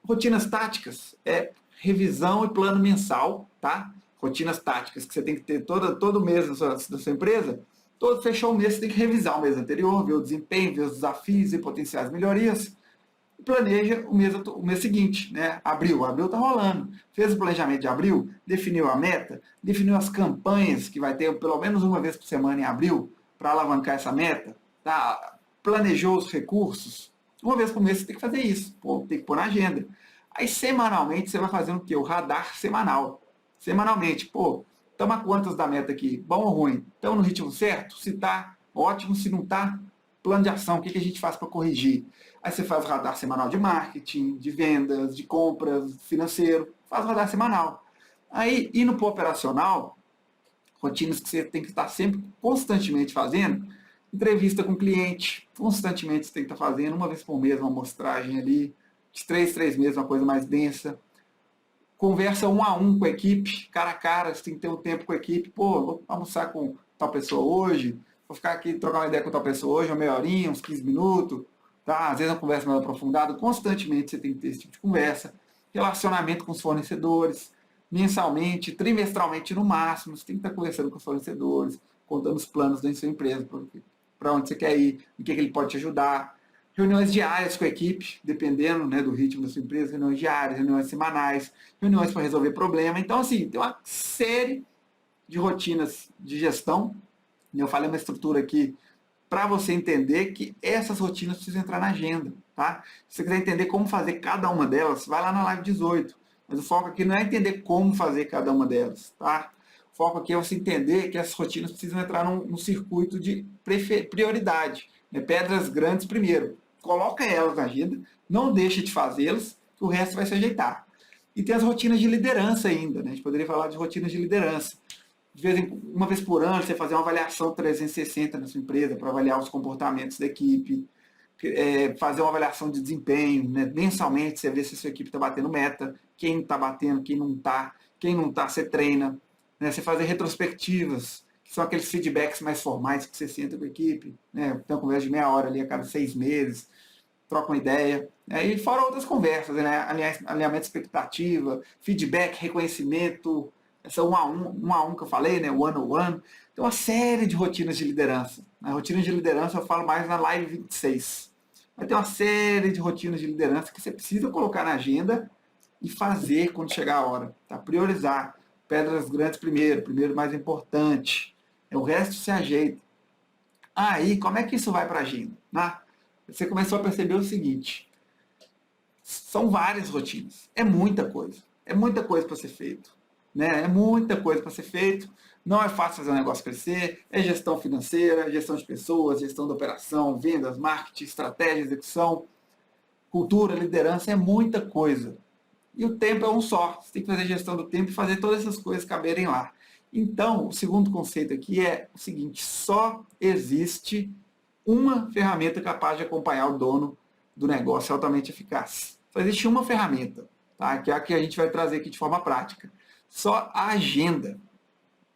Rotinas táticas é revisão e plano mensal, tá? Rotinas táticas que você tem que ter todo mês da sua empresa. Fechou o mês, você tem que revisar o mês anterior, ver o desempenho, ver os desafios e potenciais melhorias. E planeja o mês seguinte, né? Abril está rolando. Fez o planejamento de abril, definiu a meta, definiu as campanhas que vai ter pelo menos uma vez por semana em abril para alavancar essa meta, tá? Planejou os recursos. Uma vez por mês você tem que fazer isso, tem que pôr na agenda. Aí semanalmente você vai fazendo o quê? O radar semanal. Semanalmente, estamos a quantas da meta aqui? Bom ou ruim? Estamos no ritmo certo? Se está, ótimo. Se não está, plano de ação. O que a gente faz para corrigir? Aí você faz o radar semanal de marketing, de vendas, de compras, financeiro. Faz o radar semanal. Aí, indo para o operacional, rotinas que você tem que estar sempre, constantemente fazendo. Entrevista com o cliente, constantemente você tem que estar fazendo, uma vez por mês, uma amostragem ali. De 3 meses, uma coisa mais densa. Conversa 1 a 1 com a equipe, cara a cara, você tem que ter um tempo com a equipe. Vou almoçar com tal pessoa hoje, vou ficar aqui trocar uma ideia com tal pessoa hoje, uma meia horinha, uns 15 minutos, tá? Às vezes uma conversa mais aprofundada, constantemente você tem que ter esse tipo de conversa. Relacionamento com os fornecedores, mensalmente, trimestralmente no máximo, você tem que estar conversando com os fornecedores, contando os planos da sua empresa, para onde você quer ir, o que ele pode te ajudar. Reuniões diárias com a equipe, dependendo, né, do ritmo da sua empresa, reuniões diárias, reuniões semanais, reuniões para resolver problema. Então, assim, tem uma série de rotinas de gestão. Eu falei uma estrutura aqui para você entender que essas rotinas precisam entrar na agenda. Tá? Se você quiser entender como fazer cada uma delas, vai lá na live 18. Mas o foco aqui não é entender como fazer cada uma delas. Tá? O foco aqui é você entender que essas rotinas precisam entrar num circuito de prioridade. Né? Pedras grandes primeiro. Coloca elas na agenda, não deixa de fazê-las, que o resto vai se ajeitar. E tem as rotinas de liderança ainda, né? A gente poderia falar de rotinas de liderança. Uma vez por ano, você fazer uma avaliação 360 na sua empresa, para avaliar os comportamentos da equipe, fazer uma avaliação de desempenho, né? Mensalmente, você vê se a sua equipe está batendo meta, quem está batendo, quem não está, você treina. Né? Você fazer retrospectivas, que são aqueles feedbacks mais formais que você senta com a equipe, né? Tem uma conversa de meia hora ali a cada 6 meses, troca uma ideia. E fora outras conversas, né? Alinhamento de expectativa, feedback, reconhecimento, essa 1 a 1 que eu falei, né? One on one. Tem uma série de rotinas de liderança. Na rotina de liderança eu falo mais na live 26. Vai ter uma série de rotinas de liderança que você precisa colocar na agenda e fazer quando chegar a hora. Tá? Priorizar. Pedras grandes primeiro mais importante. O resto se ajeita. Aí, como é que isso vai para a agenda? Né? Você começou a perceber o seguinte. São várias rotinas. É muita coisa. É muita coisa para ser feito. Né? É muita coisa para ser feito. Não é fácil fazer um negócio crescer. É gestão financeira, gestão de pessoas, gestão da operação, vendas, marketing, estratégia, execução, cultura, liderança, é muita coisa. E o tempo é um só. Você tem que fazer gestão do tempo e fazer todas essas coisas caberem lá. Então, o segundo conceito aqui é o seguinte: só existe uma ferramenta capaz de acompanhar o dono do negócio altamente eficaz. Só existe uma ferramenta, tá? Que é a que a gente vai trazer aqui de forma prática. Só a agenda.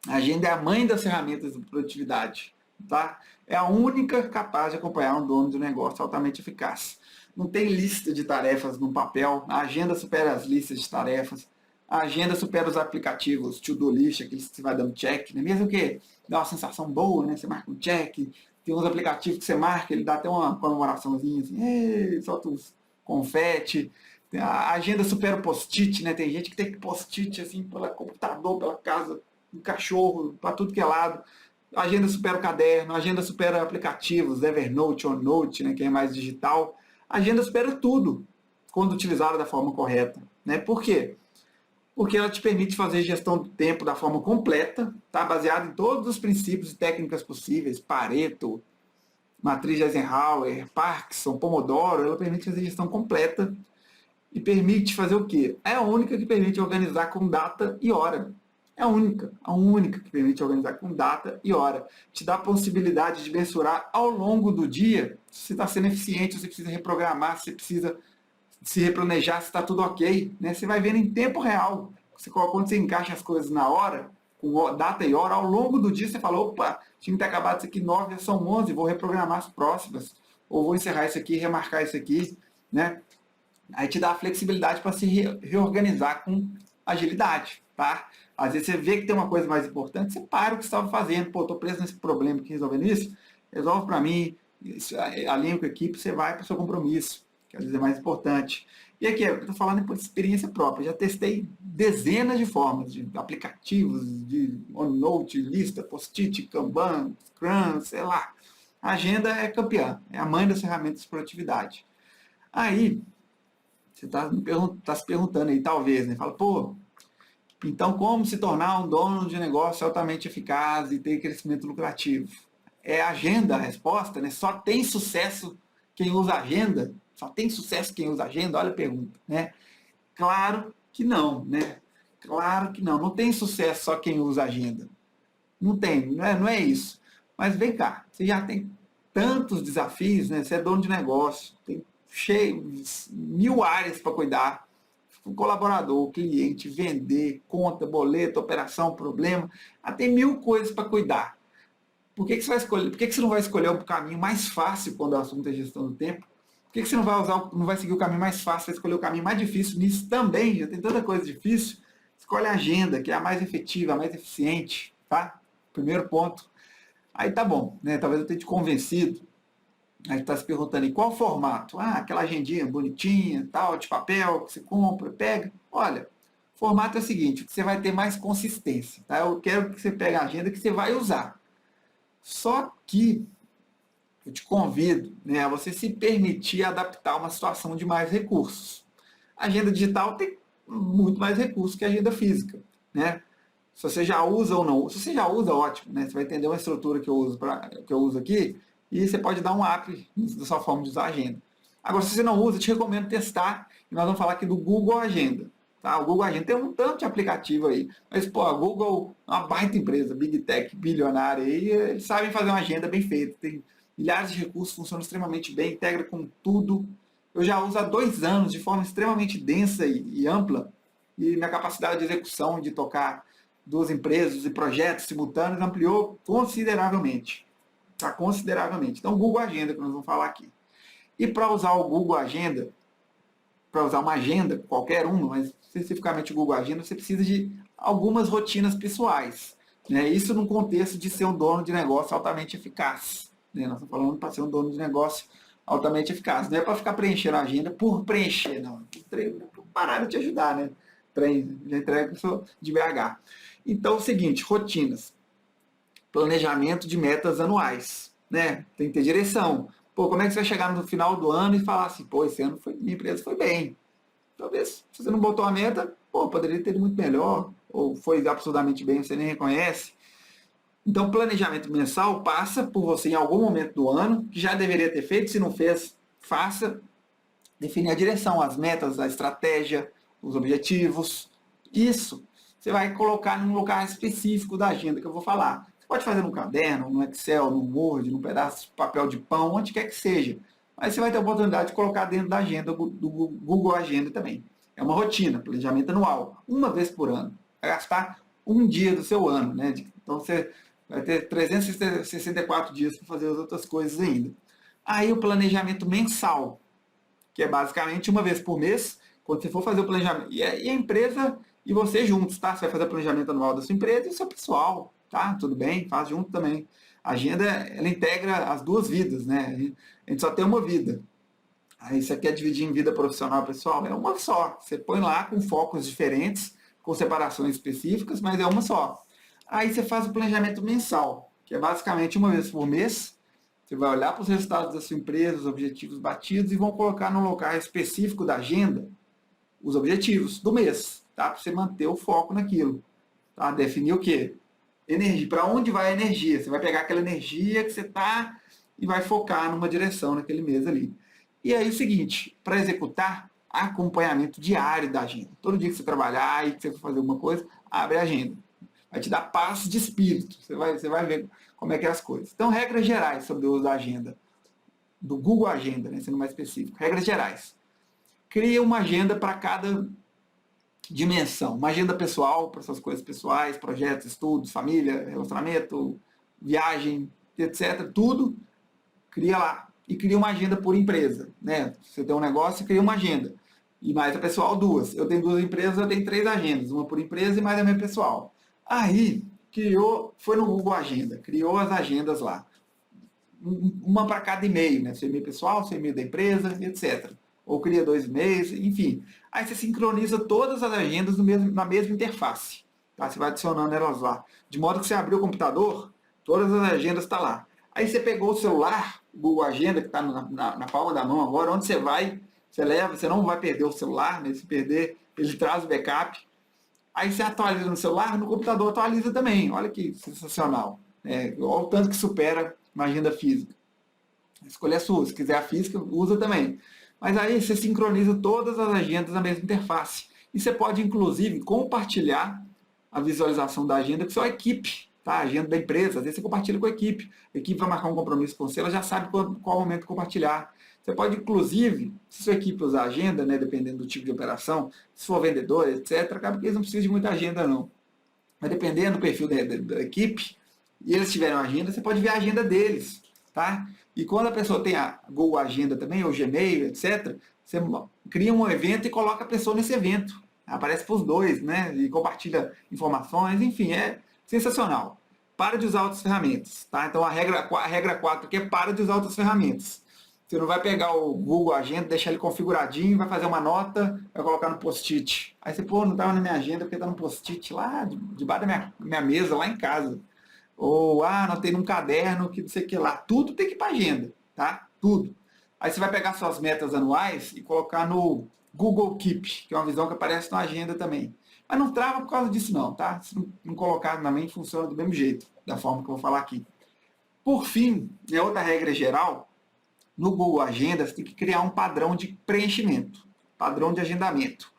A agenda é a mãe das ferramentas de produtividade. Tá? É a única capaz de acompanhar um dono de negócio altamente eficaz. Não tem lista de tarefas no papel, a agenda supera as listas de tarefas, a agenda supera os aplicativos to-do list, aqueles que você vai dando check, né? Mesmo que dá uma sensação boa, né? Você marca um check, tem uns aplicativos que você marca, ele dá até uma comemoraçãozinha, assim, solta os confete. A agenda supera o post-it, né? Tem gente que tem post-it assim, pelo computador, pela casa, do cachorro, para tudo que é lado. A agenda supera o caderno, a agenda supera aplicativos, Evernote, OneNote, né, que é mais digital. A agenda supera tudo, quando utilizada da forma correta. Né? Por quê? Porque ela te permite fazer gestão do tempo da forma completa, tá? Baseada em todos os princípios e técnicas possíveis, Pareto, matriz de Eisenhower, Parkinson, Pomodoro. Ela permite fazer gestão completa e permite fazer o quê? É a única que permite organizar com data e hora. É a única que permite organizar com data e hora. Te dá a possibilidade de mensurar ao longo do dia se você está sendo eficiente, se você precisa reprogramar, se você precisa se replanejar, se está tudo ok. Né? Você vai vendo em tempo real. Quando você encaixa as coisas na hora, com data e hora, ao longo do dia você fala, opa, tinha que ter acabado isso aqui 9, já são 11, vou reprogramar as próximas. Ou vou encerrar isso aqui, remarcar isso aqui. Né? Aí te dá a flexibilidade para se reorganizar com agilidade. Tá? Às vezes você vê que tem uma coisa mais importante, você para o que você estava fazendo. Pô, estou preso nesse problema aqui, resolvendo isso, resolve para mim, alinha com a equipe, você vai para o seu compromisso, que às vezes é mais importante. E aqui, eu estou falando por experiência própria, já testei dezenas de formas, de aplicativos, de OneNote, lista, post-it, Kanban, Scrum, sei lá. A agenda é campeã, é a mãe das ferramentas de produtividade. Aí, você está se perguntando aí, talvez, né? Fala, pô, então, como se tornar um dono de negócio altamente eficaz e ter crescimento lucrativo? É agenda a resposta, né? Só tem sucesso quem usa agenda? Só tem sucesso quem usa agenda? Olha a pergunta, né? Claro que não, né? Claro que não. Não tem sucesso só quem usa agenda. Não tem, não é isso. Mas vem cá, você já tem tantos desafios, né? Você é dono de negócio, tem mil áreas para cuidar. O colaborador, o cliente, vender, conta, boleto, operação, problema, tem mil coisas para cuidar. Por que você vai escolher? Por que você não vai escolher o caminho mais fácil quando o assunto é gestão do tempo? Por que você não vai seguir o caminho mais fácil, vai escolher o caminho mais difícil nisso também? Já tem tanta coisa difícil. Escolhe a agenda, que é a mais efetiva, a mais eficiente, tá? Primeiro ponto. Aí tá bom, né? Talvez eu tenha te convencido. Aí está se perguntando em qual formato? Aquela agendinha bonitinha, tal, de papel, que você compra, pega. Olha, o formato é o seguinte, que você vai ter mais consistência. Tá? Eu quero que você pegue a agenda que você vai usar. Só que eu te convido, né, a você se permitir adaptar uma situação de mais recursos. A agenda digital tem muito mais recursos que a agenda física. Né? Se você já usa ou não. Se você já usa, ótimo. Né? Você vai entender uma estrutura que eu uso aqui. E você pode dar um up da sua forma de usar a agenda. Agora, se você não usa, eu te recomendo testar. E nós vamos falar aqui do Google Agenda. Tá? O Google Agenda tem um tanto de aplicativo aí. Mas, pô, a Google é uma baita empresa, Big Tech, bilionária. E eles sabem fazer uma agenda bem feita. Tem milhares de recursos, funciona extremamente bem, integra com tudo. Eu já uso há 2 anos de forma extremamente densa e ampla. E minha capacidade de execução, de tocar 2 empresas e projetos simultâneos ampliou consideravelmente. Tá? Consideravelmente. Então, o Google Agenda, que nós vamos falar aqui. E para usar o Google Agenda, para usar uma agenda, qualquer uma, mas especificamente o Google Agenda, você precisa de algumas rotinas pessoais. Né? Isso no contexto de ser um dono de negócio altamente eficaz. Né? Nós estamos falando para ser um dono de negócio altamente eficaz. Não é para ficar preenchendo a agenda por preencher, não. Parar de te ajudar, né? Já entrega de BH. Então, é o seguinte, rotinas. Planejamento de metas anuais, né? Tem que ter direção. Pô, como é que você vai chegar no final do ano e falar assim, pô, esse ano minha empresa foi bem. Talvez, se você não botou a meta, pô, poderia ter ido muito melhor, ou foi absurdamente bem, você nem reconhece. Então, planejamento mensal passa por você em algum momento do ano, que já deveria ter feito, se não fez, faça. definir a direção, as metas, a estratégia, os objetivos. Isso você vai colocar num lugar específico da agenda que eu vou falar. Você pode fazer no caderno, no Excel, no Word, num pedaço de papel de pão, onde quer que seja. Mas você vai ter a oportunidade de colocar dentro da agenda do Google Agenda também. É uma rotina, planejamento anual, uma vez por ano. Vai gastar um dia do seu ano, né? Então você vai ter 364 dias para fazer as outras coisas ainda. Aí o planejamento mensal, que é basicamente uma vez por mês, quando você for fazer o planejamento, e a empresa e você juntos, tá? Você vai fazer o planejamento anual da sua empresa e do seu pessoal, tá? Tudo bem, faz junto também. A agenda, ela integra as duas vidas, né? A gente só tem uma vida. Aí você quer dividir em vida profissional e pessoal? É uma só. Você põe lá com focos diferentes, com separações específicas, mas é uma só. Aí você faz o planejamento mensal, que é basicamente uma vez por mês. Você vai olhar para os resultados da sua empresa, os objetivos batidos e vão colocar no local específico da agenda os objetivos do mês, tá? Para você manter o foco naquilo. Tá? Definir o quê? Energia. Para onde vai a energia? Você vai pegar aquela energia que você está e vai focar numa direção naquele mês ali. E aí o seguinte, para executar, acompanhamento diário da agenda. Todo dia que você trabalhar e que você for fazer alguma coisa, abre a agenda. Vai te dar paz de espírito. Você vai ver como é que é as coisas. Então, regras gerais sobre o uso da agenda. Do Google Agenda, né, sendo mais específico. Regras gerais. Cria uma agenda para cada dimensão. Uma agenda pessoal, para suas coisas pessoais, projetos, estudos, família, relacionamento, viagem, etc. Tudo, cria lá. E cria uma agenda por empresa. Né? Você tem um negócio, cria uma agenda. E mais a pessoal, duas. Eu tenho 2 empresas, eu tenho 3 agendas. Uma por empresa e mais a minha pessoal. Aí, foi no Google Agenda, criou as agendas lá. Uma para cada e-mail, né? Seu e-mail pessoal, seu e-mail da empresa, etc. Ou cria 2 e-mails, enfim. Aí você sincroniza todas as agendas na mesma interface. Tá? Você vai adicionando elas lá. De modo que você abriu o computador, todas as agendas estão lá. Aí você pegou o celular, o Google Agenda, que está na palma da mão agora, onde você vai, você leva, você não vai perder o celular, né? Se perder, ele traz o backup. Aí você atualiza no celular, no computador atualiza também. Olha que sensacional. Olha o tanto que supera uma agenda física. A escolha é sua. Se quiser a física, usa também. Mas aí você sincroniza todas as agendas na mesma interface. E você pode, inclusive, compartilhar a visualização da agenda com sua equipe. Tá? A agenda da empresa. Às vezes você compartilha com a equipe. A equipe vai marcar um compromisso com você, ela já sabe qual momento compartilhar. Você pode, inclusive, se sua equipe usar agenda, né, dependendo do tipo de operação, se for vendedor, etc., acaba que eles não precisam de muita agenda, não. Mas dependendo do perfil da equipe, e eles tiverem uma agenda, você pode ver a agenda deles. Tá? E quando a pessoa tem a Google Agenda também, ou Gmail, etc., você cria um evento e coloca a pessoa nesse evento. Aparece para os dois, né? E compartilha informações, enfim, é sensacional. Para de usar outras ferramentas. Tá? Então a regra 4 aqui é para de usar outras ferramentas. Você não vai pegar o Google Agenda, deixar ele configuradinho, vai fazer uma nota, vai colocar no post-it. Aí você, não estava na minha agenda porque está no post-it lá, debaixo da minha mesa, lá em casa. Ou, anotei num caderno, que não sei o que lá. Tudo tem que ir para agenda, tá? Tudo. Aí você vai pegar suas metas anuais e colocar no Google Keep, que é uma visão que aparece na agenda também. Mas não trava por causa disso não, tá? Se não colocar na mente, funciona do mesmo jeito, da forma que eu vou falar aqui. Por fim, outra regra geral, no Google Agenda, você tem que criar um padrão de preenchimento, padrão de agendamento.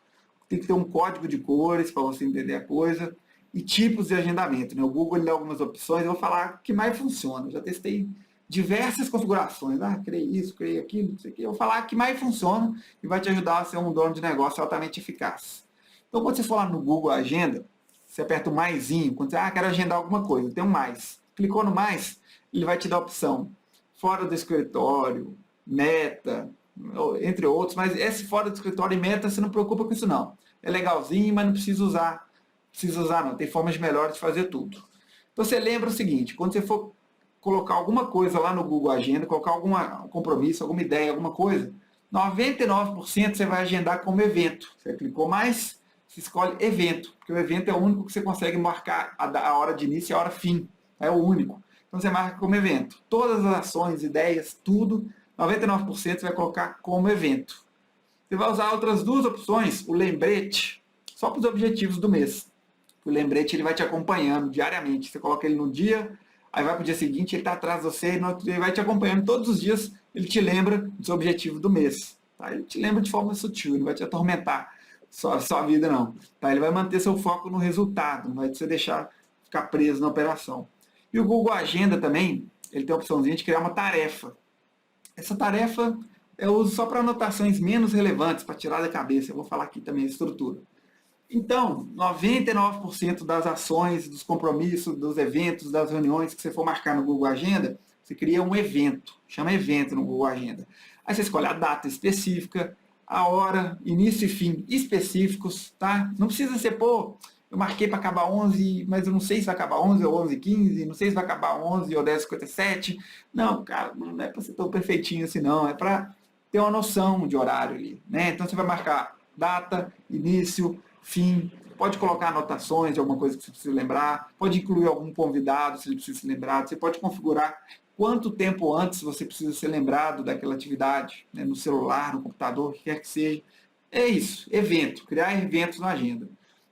Tem que ter um código de cores para você entender a coisa e tipos de agendamento. Né? O Google ele dá algumas opções, eu vou falar que mais funciona. Eu já testei diversas configurações. Criei isso, criei aquilo, não sei o que. Eu vou falar que mais funciona e vai te ajudar a ser um dono de negócio altamente eficaz. Então, quando você for lá no Google Agenda, você aperta o maisinho. Quando você quero agendar alguma coisa, tem um mais. Clicou no mais, ele vai te dar a opção fora do escritório, meta, entre outros, mas esse fora do escritório e meta, você não preocupa com isso não. É legalzinho, mas não precisa usar. Precisa usar não, tem formas melhores de fazer tudo. Então você lembra o seguinte, quando você for colocar alguma coisa lá no Google Agenda, colocar algum compromisso, alguma ideia, alguma coisa, 99% você vai agendar como evento. Você clicou mais, você escolhe evento, porque o evento é o único que você consegue marcar a hora de início e a hora fim. É o único. Então você marca como evento. Todas as ações, ideias, tudo, 99% você vai colocar como evento. Você vai usar outras 2 opções, o lembrete, só para os objetivos do mês. O lembrete ele vai te acompanhando diariamente. Você coloca ele no dia, aí vai para o dia seguinte, ele está atrás de você, e no outro dia ele vai te acompanhando todos os dias, ele te lembra dos objetivos do mês. Tá? Ele te lembra de forma sutil, não vai te atormentar só a sua vida, não. Tá? Ele vai manter seu foco no resultado, não vai te deixar ficar preso na operação. E o Google Agenda também, ele tem a opçãozinha de criar uma tarefa. Essa tarefa eu uso só para anotações menos relevantes, para tirar da cabeça. Eu vou falar aqui também a estrutura. Então, 99% das ações, dos compromissos, dos eventos, das reuniões que você for marcar no Google Agenda, você cria um evento, chama evento no Google Agenda. Aí você escolhe a data específica, a hora, início e fim específicos, tá? Não precisa ser, pô, eu marquei para acabar 11, mas eu não sei se vai acabar 11 ou 11h15, não sei se vai acabar 11 ou 10h57. Não, cara, não é para ser tão perfeitinho assim, não. É para ter uma noção de horário ali, né? Então você vai marcar data, início, fim. Pode colocar anotações de alguma coisa que você precisa lembrar. Pode incluir algum convidado se ele precisa se lembrar. Você pode configurar quanto tempo antes você precisa ser lembrado daquela atividade, né? No celular, no computador, o que quer que seja. É isso, evento, criar eventos na agenda.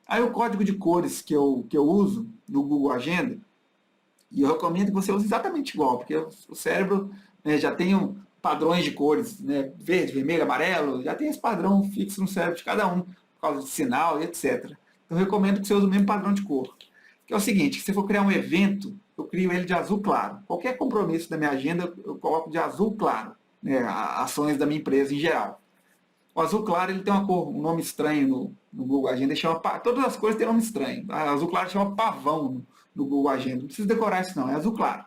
Aí o código de cores que eu uso no Google Agenda, e eu recomendo que você use exatamente igual, porque o cérebro, né, já tem padrões de cores, né, verde, vermelho, amarelo, já tem esse padrão fixo no cérebro de cada um, por causa de sinal e etc. Então eu recomendo que você use o mesmo padrão de cor. Que é o seguinte, se você for criar um evento, eu crio ele de azul claro. Qualquer compromisso da minha agenda, eu coloco de azul claro, né, ações da minha empresa em geral. O azul claro ele tem uma cor, um nome estranho no Google Agenda, chama, todas as cores têm nome estranho. O azul claro chama pavão no Google Agenda, não precisa decorar isso não, é azul claro.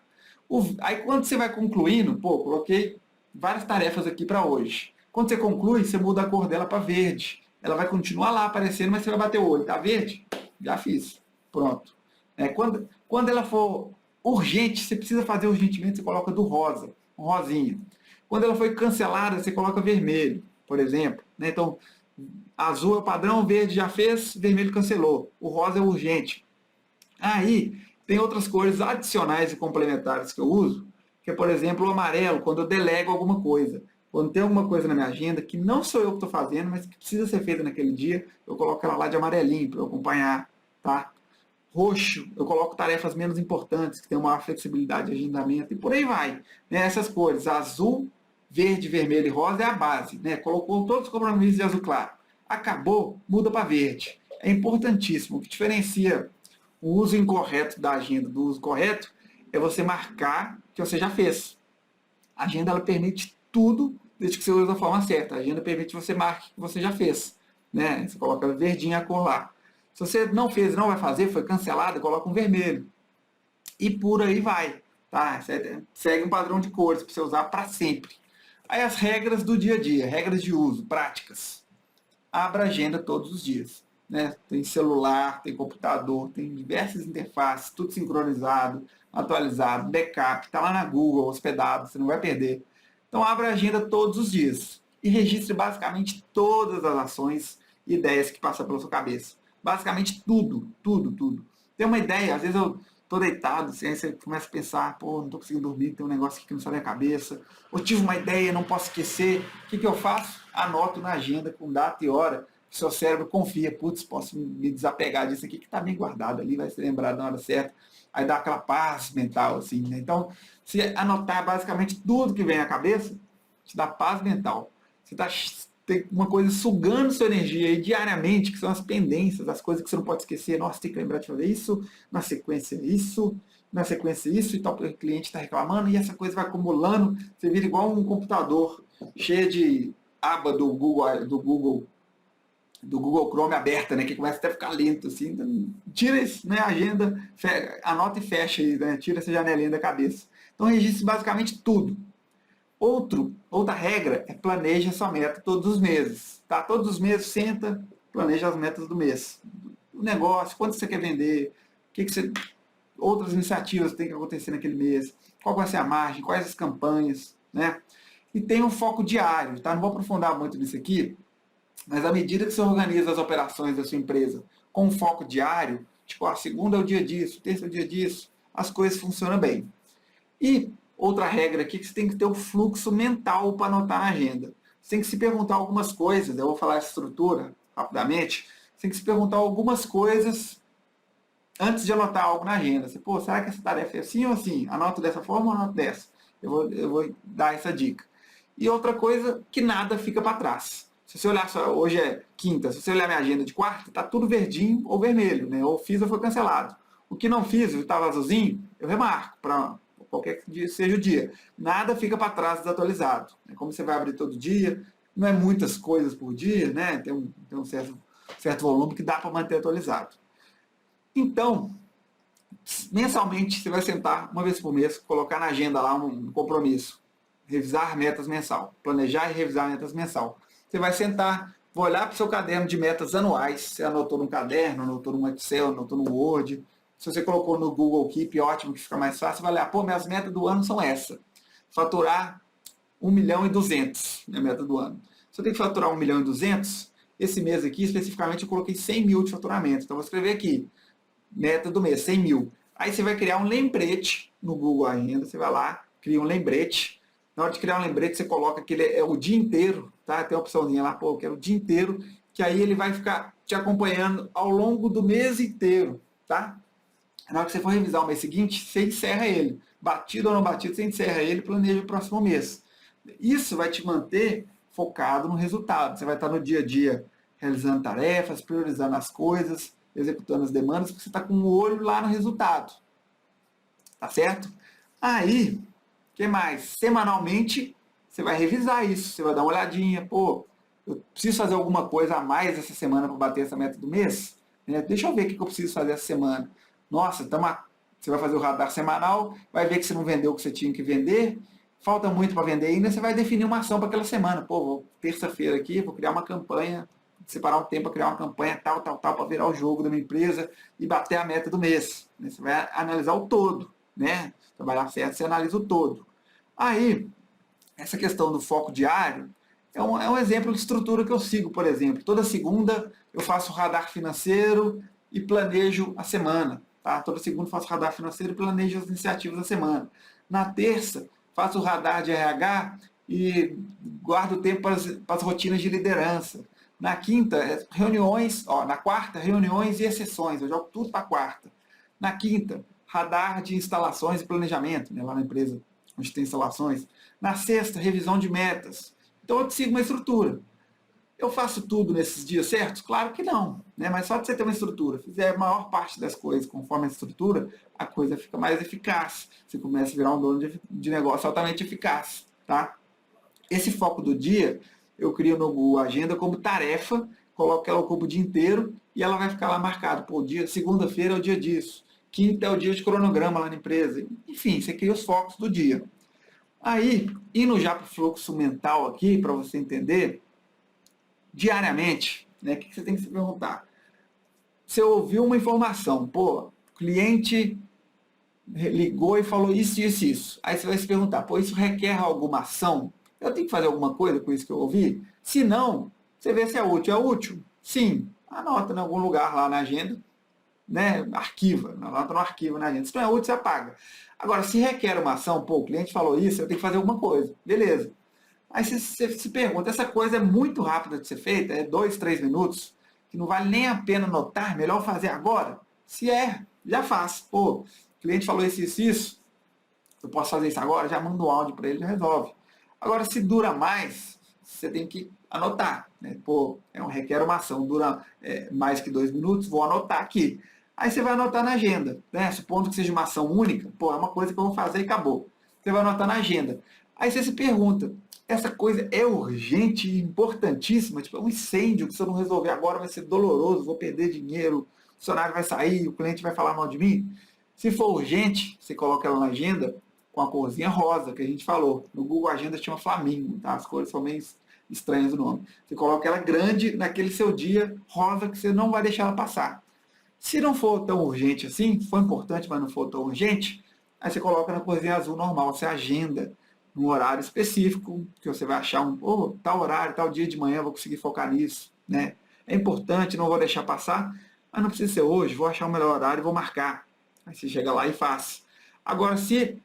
Aí quando você vai concluindo, pô, coloquei várias tarefas aqui para hoje. Quando você conclui, você muda a cor dela para verde. Ela vai continuar lá aparecendo, mas você vai bater o olho. Tá verde? Já fiz. Pronto. Quando ela for urgente, você precisa fazer urgentemente, você coloca do rosa, um rosinha. Quando ela foi cancelada, você coloca vermelho, por exemplo. Né? Então, azul é o padrão, verde já fez, vermelho cancelou. O rosa é urgente. Aí, tem outras cores adicionais e complementares que eu uso, que é, por exemplo, o amarelo, quando eu delego alguma coisa. Quando tem alguma coisa na minha agenda que não sou eu que estou fazendo, mas que precisa ser feita naquele dia, eu coloco ela lá de amarelinho para eu acompanhar. Tá? Roxo, eu coloco tarefas menos importantes, que tem uma flexibilidade de agendamento, e por aí vai. Né? Essas cores, azul, verde, vermelho e rosa é a base. Né? Colocou todos os compromissos de azul claro. Acabou, muda para verde. É importantíssimo. O que diferencia o uso incorreto da agenda do uso correto é você marcar que você já fez. A agenda ela permite tudo desde que você use da forma certa. A agenda permite que você marque que você já fez. Né? Você coloca verdinha a cor lá. Se você não fez, não vai fazer, foi cancelado, coloca um vermelho. E por aí vai. Tá? Segue um padrão de cores para você usar para sempre. Aí as regras do dia a dia, regras de uso, práticas. Abra a agenda todos os dias. Né? Tem celular, tem computador, tem diversas interfaces, tudo sincronizado, atualizado, backup, está lá na Google, hospedado, você não vai perder. Então abra a agenda todos os dias e registre basicamente todas as ações e ideias que passam pela sua cabeça. Basicamente tudo, tudo, tudo. Tem uma ideia, às vezes eu estou deitado, assim, aí você começa a pensar, pô, não estou conseguindo dormir, tem um negócio aqui que não sai da cabeça, ou tive uma ideia, não posso esquecer. O que eu faço? Anoto na agenda com data e hora, que seu cérebro confia, putz, posso me desapegar disso aqui que está bem guardado ali, vai ser lembrado na hora certa. Aí dá aquela paz mental, assim, né? Então, se anotar basicamente tudo que vem à cabeça, te dá paz mental. Você tem uma coisa sugando sua energia aí diariamente, que são as pendências, as coisas que você não pode esquecer. Nossa, tem que lembrar de fazer isso, na sequência isso, e tal, o cliente está reclamando, e essa coisa vai acumulando, você vira igual um computador cheio de aba do Google Chrome aberta, né, que começa até a ficar lento, assim. Então, tira isso, né, agenda, anota e fecha aí, né, tira essa janelinha da cabeça. Então, registre basicamente tudo. Outra regra é planeja sua meta todos os meses. Tá? Todos os meses senta, planeja as metas do mês. O negócio, quanto você quer vender, outras iniciativas têm que acontecer naquele mês, qual vai ser a margem, quais as campanhas, né? E tem um foco diário, tá? Não vou aprofundar muito nisso aqui, mas à medida que você organiza as operações da sua empresa com um foco diário, tipo, a segunda é o dia disso, terça é o dia disso, as coisas funcionam bem. E outra regra aqui é que você tem que ter o fluxo mental para anotar na agenda. Você tem que se perguntar algumas coisas, eu vou falar essa estrutura rapidamente, você tem que se perguntar algumas coisas antes de anotar algo na agenda. Você, pô, será que essa tarefa é assim ou assim? Anoto dessa forma ou anoto dessa? Eu vou dar essa dica. E outra coisa, que nada fica para trás. Se você olhar só, hoje é quinta, se você olhar minha agenda de quarta, tá tudo verdinho ou vermelho, né? Ou fiz ou foi cancelado. O que não fiz, estava azulzinho, eu remarco para qualquer dia seja o dia. Nada fica para trás desatualizado. Como você vai abrir todo dia, não é muitas coisas por dia, né? Tem um certo volume que dá para manter atualizado. Então, mensalmente, você vai sentar uma vez por mês, colocar na agenda lá um compromisso. Revisar metas mensal. Planejar e revisar metas mensal. Você vai sentar, vai olhar para o seu caderno de metas anuais. Você anotou num caderno, anotou num Excel, anotou no Word. Se você colocou no Google Keep, ótimo, que fica mais fácil. Você vai olhar, pô, minhas metas do ano são essa. Faturar 1.200.000, minha meta do ano. Se eu tenho que faturar 1.200.000, esse mês aqui, especificamente, eu coloquei 100 mil de faturamento. Então, vou escrever aqui, meta do mês, 100 mil. Aí você vai criar um lembrete no Google Agenda, você vai lá, cria um lembrete. Na hora de criar um lembrete, você coloca que ele é o dia inteiro, tá? Tem uma opçãozinha lá, pô, eu quero o dia inteiro, que aí ele vai ficar te acompanhando ao longo do mês inteiro, tá? Na hora que você for revisar o mês seguinte, você encerra ele. Batido ou não batido, você encerra ele e planeja o próximo mês. Isso vai te manter focado no resultado. Você vai estar no dia a dia realizando tarefas, priorizando as coisas, executando as demandas, porque você está com o olho lá no resultado. Tá certo? Aí, o que mais? Semanalmente, você vai revisar isso. Você vai dar uma olhadinha. Pô, eu preciso fazer alguma coisa a mais essa semana para bater essa meta do mês? Deixa eu ver o que eu preciso fazer essa semana. Nossa, você vai fazer o radar semanal, vai ver que você não vendeu o que você tinha que vender, falta muito para vender ainda, você vai definir uma ação para aquela semana. Pô, terça-feira aqui, vou criar uma campanha, separar um tempo para criar uma campanha tal, para virar o jogo da minha empresa e bater a meta do mês. Você vai analisar o todo, né? Trabalhar certo, você analisa o todo. Aí, essa questão do foco diário é um exemplo de estrutura que eu sigo, por exemplo. Toda segunda eu faço radar financeiro e planejo a semana. Tá? Toda segunda faço radar financeiro e planejo as iniciativas da semana. Na terça, faço o radar de RH e guardo tempo para as rotinas de liderança. Na quinta, reuniões, na quarta, reuniões e exceções. Eu jogo tudo para a quarta. Na quinta, radar de instalações e planejamento, né, lá na empresa onde tem instalações. Na sexta, revisão de metas. Então eu sigo uma estrutura. Eu faço tudo nesses dias certos? Claro que não, né? Mas só de você ter uma estrutura, fizer a maior parte das coisas conforme a estrutura, a coisa fica mais eficaz. Você começa a virar um dono de negócio altamente eficaz, tá? Esse foco do dia, eu crio no Google Agenda como tarefa, coloco ela como o dia inteiro e ela vai ficar lá marcada. Pô, segunda-feira é o dia disso, quinta é o dia de cronograma lá na empresa. Enfim, você cria os focos do dia. Aí, indo já para o fluxo mental aqui, para você entender, diariamente, né, o que você tem que se perguntar? Você ouviu uma informação, pô, o cliente ligou e falou isso, isso, isso. Aí você vai se perguntar, pô, isso requer alguma ação? Eu tenho que fazer alguma coisa com isso que eu ouvi? Se não, você vê se é útil. É útil? Sim. Anota em algum lugar lá na agenda, né? Arquiva, anota no arquivo na agenda. Se não é útil, você apaga. Agora, se requer uma ação, pô, o cliente falou isso, eu tenho que fazer alguma coisa. Beleza. Aí você se pergunta, essa coisa é muito rápida de ser feita, é 2, 3 minutos, que não vale nem a pena anotar, melhor fazer agora? Se já faz. Pô, o cliente falou isso, eu posso fazer isso agora, já manda um áudio para ele, já resolve. Agora, se dura mais, você tem que anotar. Né? Pô, requer uma ação, dura mais que 2 minutos, vou anotar aqui. Aí você vai anotar na agenda. Né? Supondo que seja uma ação única, pô, é uma coisa que eu vou fazer e acabou. Você vai anotar na agenda. Aí você se pergunta, essa coisa é urgente e importantíssima? Tipo, é um incêndio que se eu não resolver agora vai ser doloroso, vou perder dinheiro, o funcionário vai sair, o cliente vai falar mal de mim? Se for urgente, você coloca ela na agenda com a corzinha rosa, que a gente falou. No Google Agenda chama Flamingo, tá? As cores são meio estranhas o nome. Você coloca ela grande naquele seu dia rosa que você não vai deixar ela passar. Se não for tão urgente assim, for importante, mas não for tão urgente, aí você coloca na corzinha azul normal, você agenda num horário específico, que você vai achar tal horário, tal dia de manhã, eu vou conseguir focar nisso, né? É importante, não vou deixar passar, mas não precisa ser hoje, vou achar o melhor horário e vou marcar. Aí você chega lá e faz. Agora, se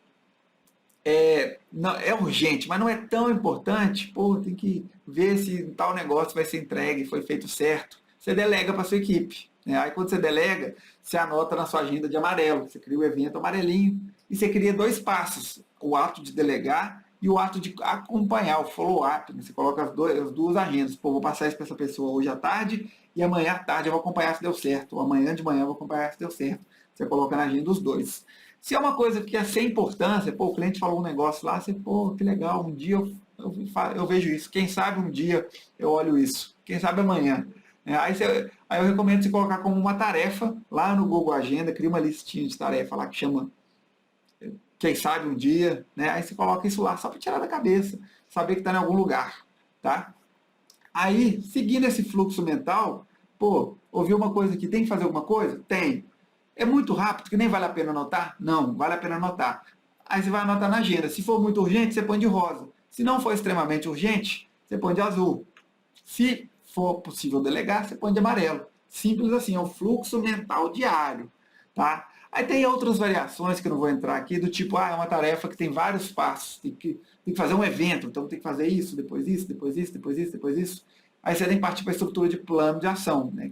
não, é urgente, mas não é tão importante, pô, tem que ver se tal negócio vai ser entregue, foi feito certo. Você delega para sua equipe. Né? Aí quando você delega, você anota na sua agenda de amarelo. Você cria o evento amarelinho e você cria 2 passos. O ato de delegar e o ato de acompanhar, o follow-up, né? Você coloca as duas agendas. Pô, vou passar isso para essa pessoa hoje à tarde e amanhã à tarde eu vou acompanhar se deu certo. Ou amanhã de manhã eu vou acompanhar se deu certo. Você coloca na agenda os dois. Se é uma coisa que é sem importância, pô, o cliente falou um negócio lá, você, pô, que legal, um dia eu vejo isso. Quem sabe um dia eu olho isso. Quem sabe amanhã. Aí eu recomendo você colocar como uma tarefa lá no Google Agenda, cria uma listinha de tarefa lá que chama quem sabe um dia, né? Aí você coloca isso lá só para tirar da cabeça, saber que está em algum lugar, tá? Aí, seguindo esse fluxo mental, pô, ouviu uma coisa aqui, tem que fazer alguma coisa? Tem. É muito rápido que nem vale a pena anotar? Não, vale a pena anotar. Aí você vai anotar na agenda. Se for muito urgente, você põe de rosa. Se não for extremamente urgente, você põe de azul. Se for possível delegar, você põe de amarelo. Simples assim, é um fluxo mental diário, tá? Aí tem outras variações que eu não vou entrar aqui, do tipo, é uma tarefa que tem vários passos, tem que fazer um evento, então tem que fazer isso, depois isso, depois isso, depois isso, depois isso. Aí você tem que partir para a estrutura de plano de ação, né?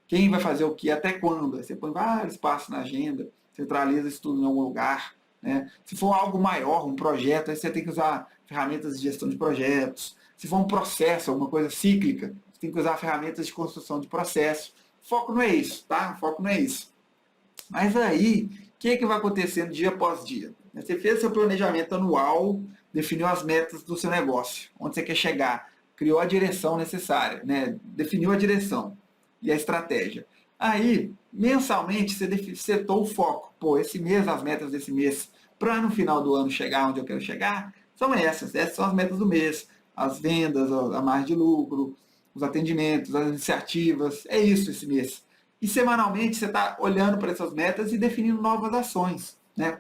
Quem vai fazer o que, até quando. Aí você põe vários passos na agenda, centraliza isso tudo em algum lugar, né? Se for algo maior, um projeto, aí você tem que usar ferramentas de gestão de projetos. Se for um processo, alguma coisa cíclica, você tem que usar ferramentas de construção de processo. Foco não é isso, tá? Foco não é isso. Mas aí, o que vai acontecendo dia após dia? Você fez seu planejamento anual, definiu as metas do seu negócio, onde você quer chegar, criou a direção necessária, né? Definiu a direção e a estratégia. Aí, mensalmente, você setou o foco. Pô, esse mês, as metas desse mês, para no final do ano chegar onde eu quero chegar, são essas. Essas são as metas do mês. As vendas, a margem de lucro, os atendimentos, as iniciativas. É isso esse mês. E semanalmente você está olhando para essas metas e definindo novas ações, né?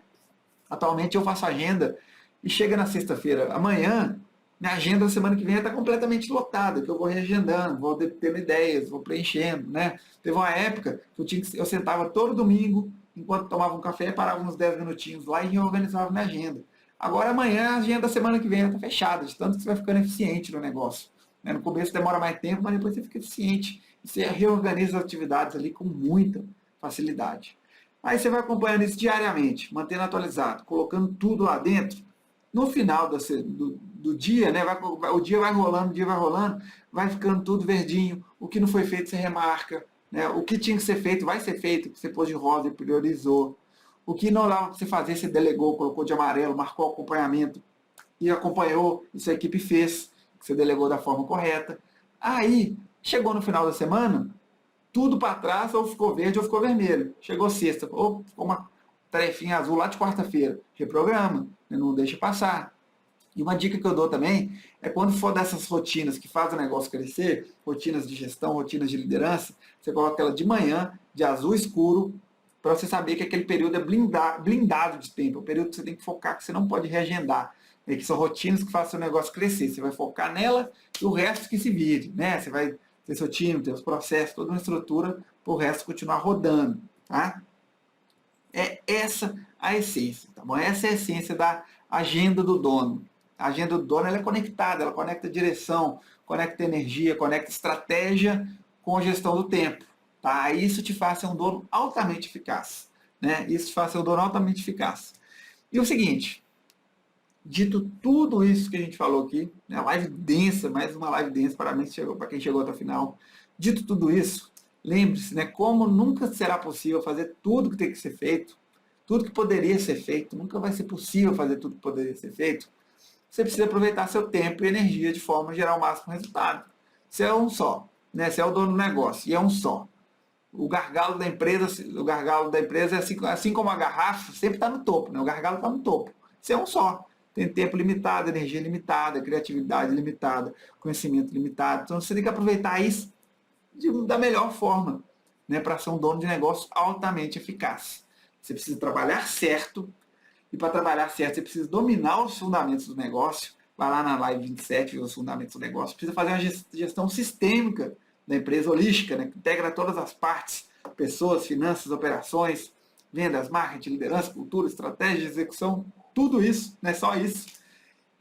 Atualmente eu faço agenda e chega na sexta-feira, amanhã, minha agenda da semana que vem está completamente lotada, que eu vou reagendando, vou tendo ideias, vou preenchendo, né? Teve uma época que eu sentava todo domingo, enquanto tomava um café, parava uns 10 minutinhos lá e reorganizava minha agenda. Agora amanhã a agenda da semana que vem está fechada, de tanto que você vai ficando eficiente no negócio. No começo demora mais tempo, mas depois você fica eficiente. E você reorganiza as atividades ali com muita facilidade. Aí você vai acompanhando isso diariamente, mantendo atualizado, colocando tudo lá dentro. No final do dia, né, o dia vai rolando, vai ficando tudo verdinho. O que não foi feito, você remarca. Né, o que tinha que ser feito, vai ser feito, que você pôs de rosa e priorizou. O que não dava para você fazer, você delegou, colocou de amarelo, marcou o acompanhamento e acompanhou, e sua equipe fez, que você delegou da forma correta. Aí, chegou no final da semana, tudo para trás, ou ficou verde ou ficou vermelho. Chegou sexta, ou ficou uma tarefinha azul lá de quarta-feira. Reprograma, né, não deixa passar. E uma dica que eu dou também é quando for dessas rotinas que fazem o negócio crescer, rotinas de gestão, rotinas de liderança, você coloca ela de manhã, de azul escuro, para você saber que aquele período é blindado de tempo, é um período que você tem que focar, que você não pode reagendar. Que são rotinas que fazem o negócio crescer. Você vai focar nela e o resto que se vire. Né? Você vai ter seu time, ter os processos, toda uma estrutura para o resto continuar rodando. Tá? É essa a essência. Tá bom? Essa é a essência da agenda do dono. A agenda do dono ela é conectada, ela conecta direção, conecta energia, conecta estratégia com a gestão do tempo. Tá? Isso te faz ser um dono altamente eficaz. Né? Isso te faz ser um dono altamente eficaz. E o seguinte, dito tudo isso que a gente falou aqui, né, live densa, mais uma live densa para quem chegou até o final. Dito tudo isso, lembre-se, né, como nunca será possível fazer tudo que tem que ser feito, tudo que poderia ser feito, nunca vai ser possível fazer tudo que poderia ser feito, você precisa aproveitar seu tempo e energia de forma a gerar o máximo resultado. Você é um só, né, você é o dono do negócio e é um só. O gargalo da empresa é assim como a garrafa, sempre está no topo, né? O gargalo está no topo. Você é um só. Tem tempo limitado, energia limitada, criatividade limitada, conhecimento limitado. Então você tem que aproveitar isso da melhor forma, né, para ser um dono de negócio altamente eficaz. Você precisa trabalhar certo, e para trabalhar certo você precisa dominar os fundamentos do negócio. Vai lá na live 27, ver os fundamentos do negócio. Precisa fazer uma gestão sistêmica da empresa holística, né, que integra todas as partes, pessoas, finanças, operações, vendas, marketing, liderança, cultura, estratégia, execução, tudo isso, não é só isso.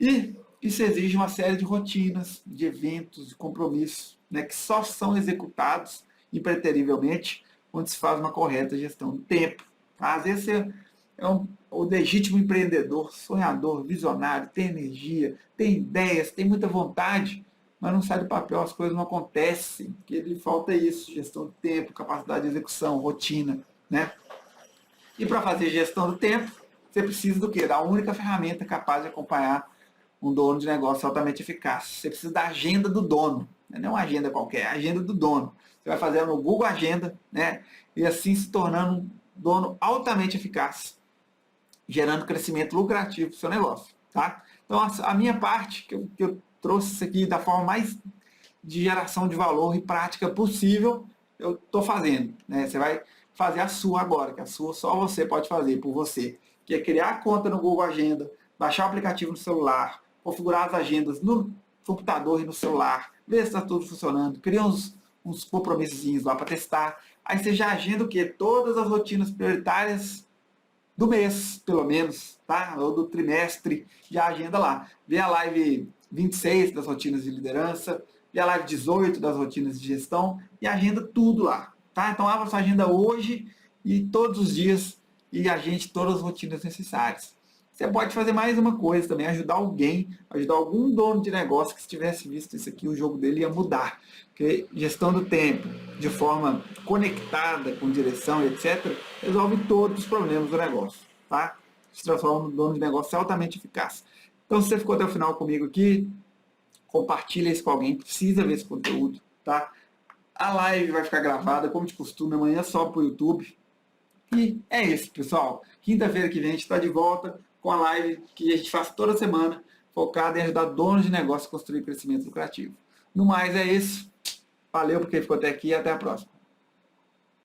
E isso exige uma série de rotinas, de eventos, de compromissos, né, que só são executados impreterivelmente quando se faz uma correta gestão do tempo. Às vezes o legítimo empreendedor, sonhador, visionário, tem energia, tem ideias, tem muita vontade, mas não sai do papel, as coisas não acontecem, porque lhe falta isso, gestão do tempo, capacidade de execução, rotina, né? E para fazer gestão do tempo, você precisa do quê? Da única ferramenta capaz de acompanhar um dono de negócio altamente eficaz. Você precisa da agenda do dono, não é uma agenda qualquer, é a agenda do dono. Você vai fazer no Google Agenda, né? E assim se tornando um dono altamente eficaz, gerando crescimento lucrativo para o seu negócio, tá? Então a minha parte, que eu trouxe isso aqui da forma mais de geração de valor e prática possível, eu estou fazendo, né? Você vai fazer a sua agora, que a sua só você pode fazer por você, que é criar a conta no Google Agenda, baixar o aplicativo no celular, configurar as agendas no computador e no celular, ver se está tudo funcionando, criar uns compromissos lá para testar. Aí você já agenda o quê? Todas as rotinas prioritárias do mês, pelo menos, tá? Ou do trimestre, já agenda lá. Vê a live 26 das rotinas de liderança, vê a live 18 das rotinas de gestão e agenda tudo lá, tá? Então abra sua agenda hoje e todos os dias e agende todas as rotinas necessárias. Você pode fazer mais uma coisa também, ajudar alguém, ajudar algum dono de negócio que se tivesse visto isso aqui, o jogo dele ia mudar. Porque gestão do tempo, de forma conectada com direção, etc., resolve todos os problemas do negócio, tá? Se transforma num dono de negócio altamente eficaz. Então, se você ficou até o final comigo aqui, compartilha isso com alguém, precisa ver esse conteúdo, tá? A live vai ficar gravada, como de costume, amanhã sobe para o YouTube. E é isso, pessoal. Quinta-feira que vem a gente está de volta com a live que a gente faz toda semana, focada em ajudar donos de negócio a construir crescimento lucrativo. No mais, é isso. Valeu porque ficou até aqui e até a próxima.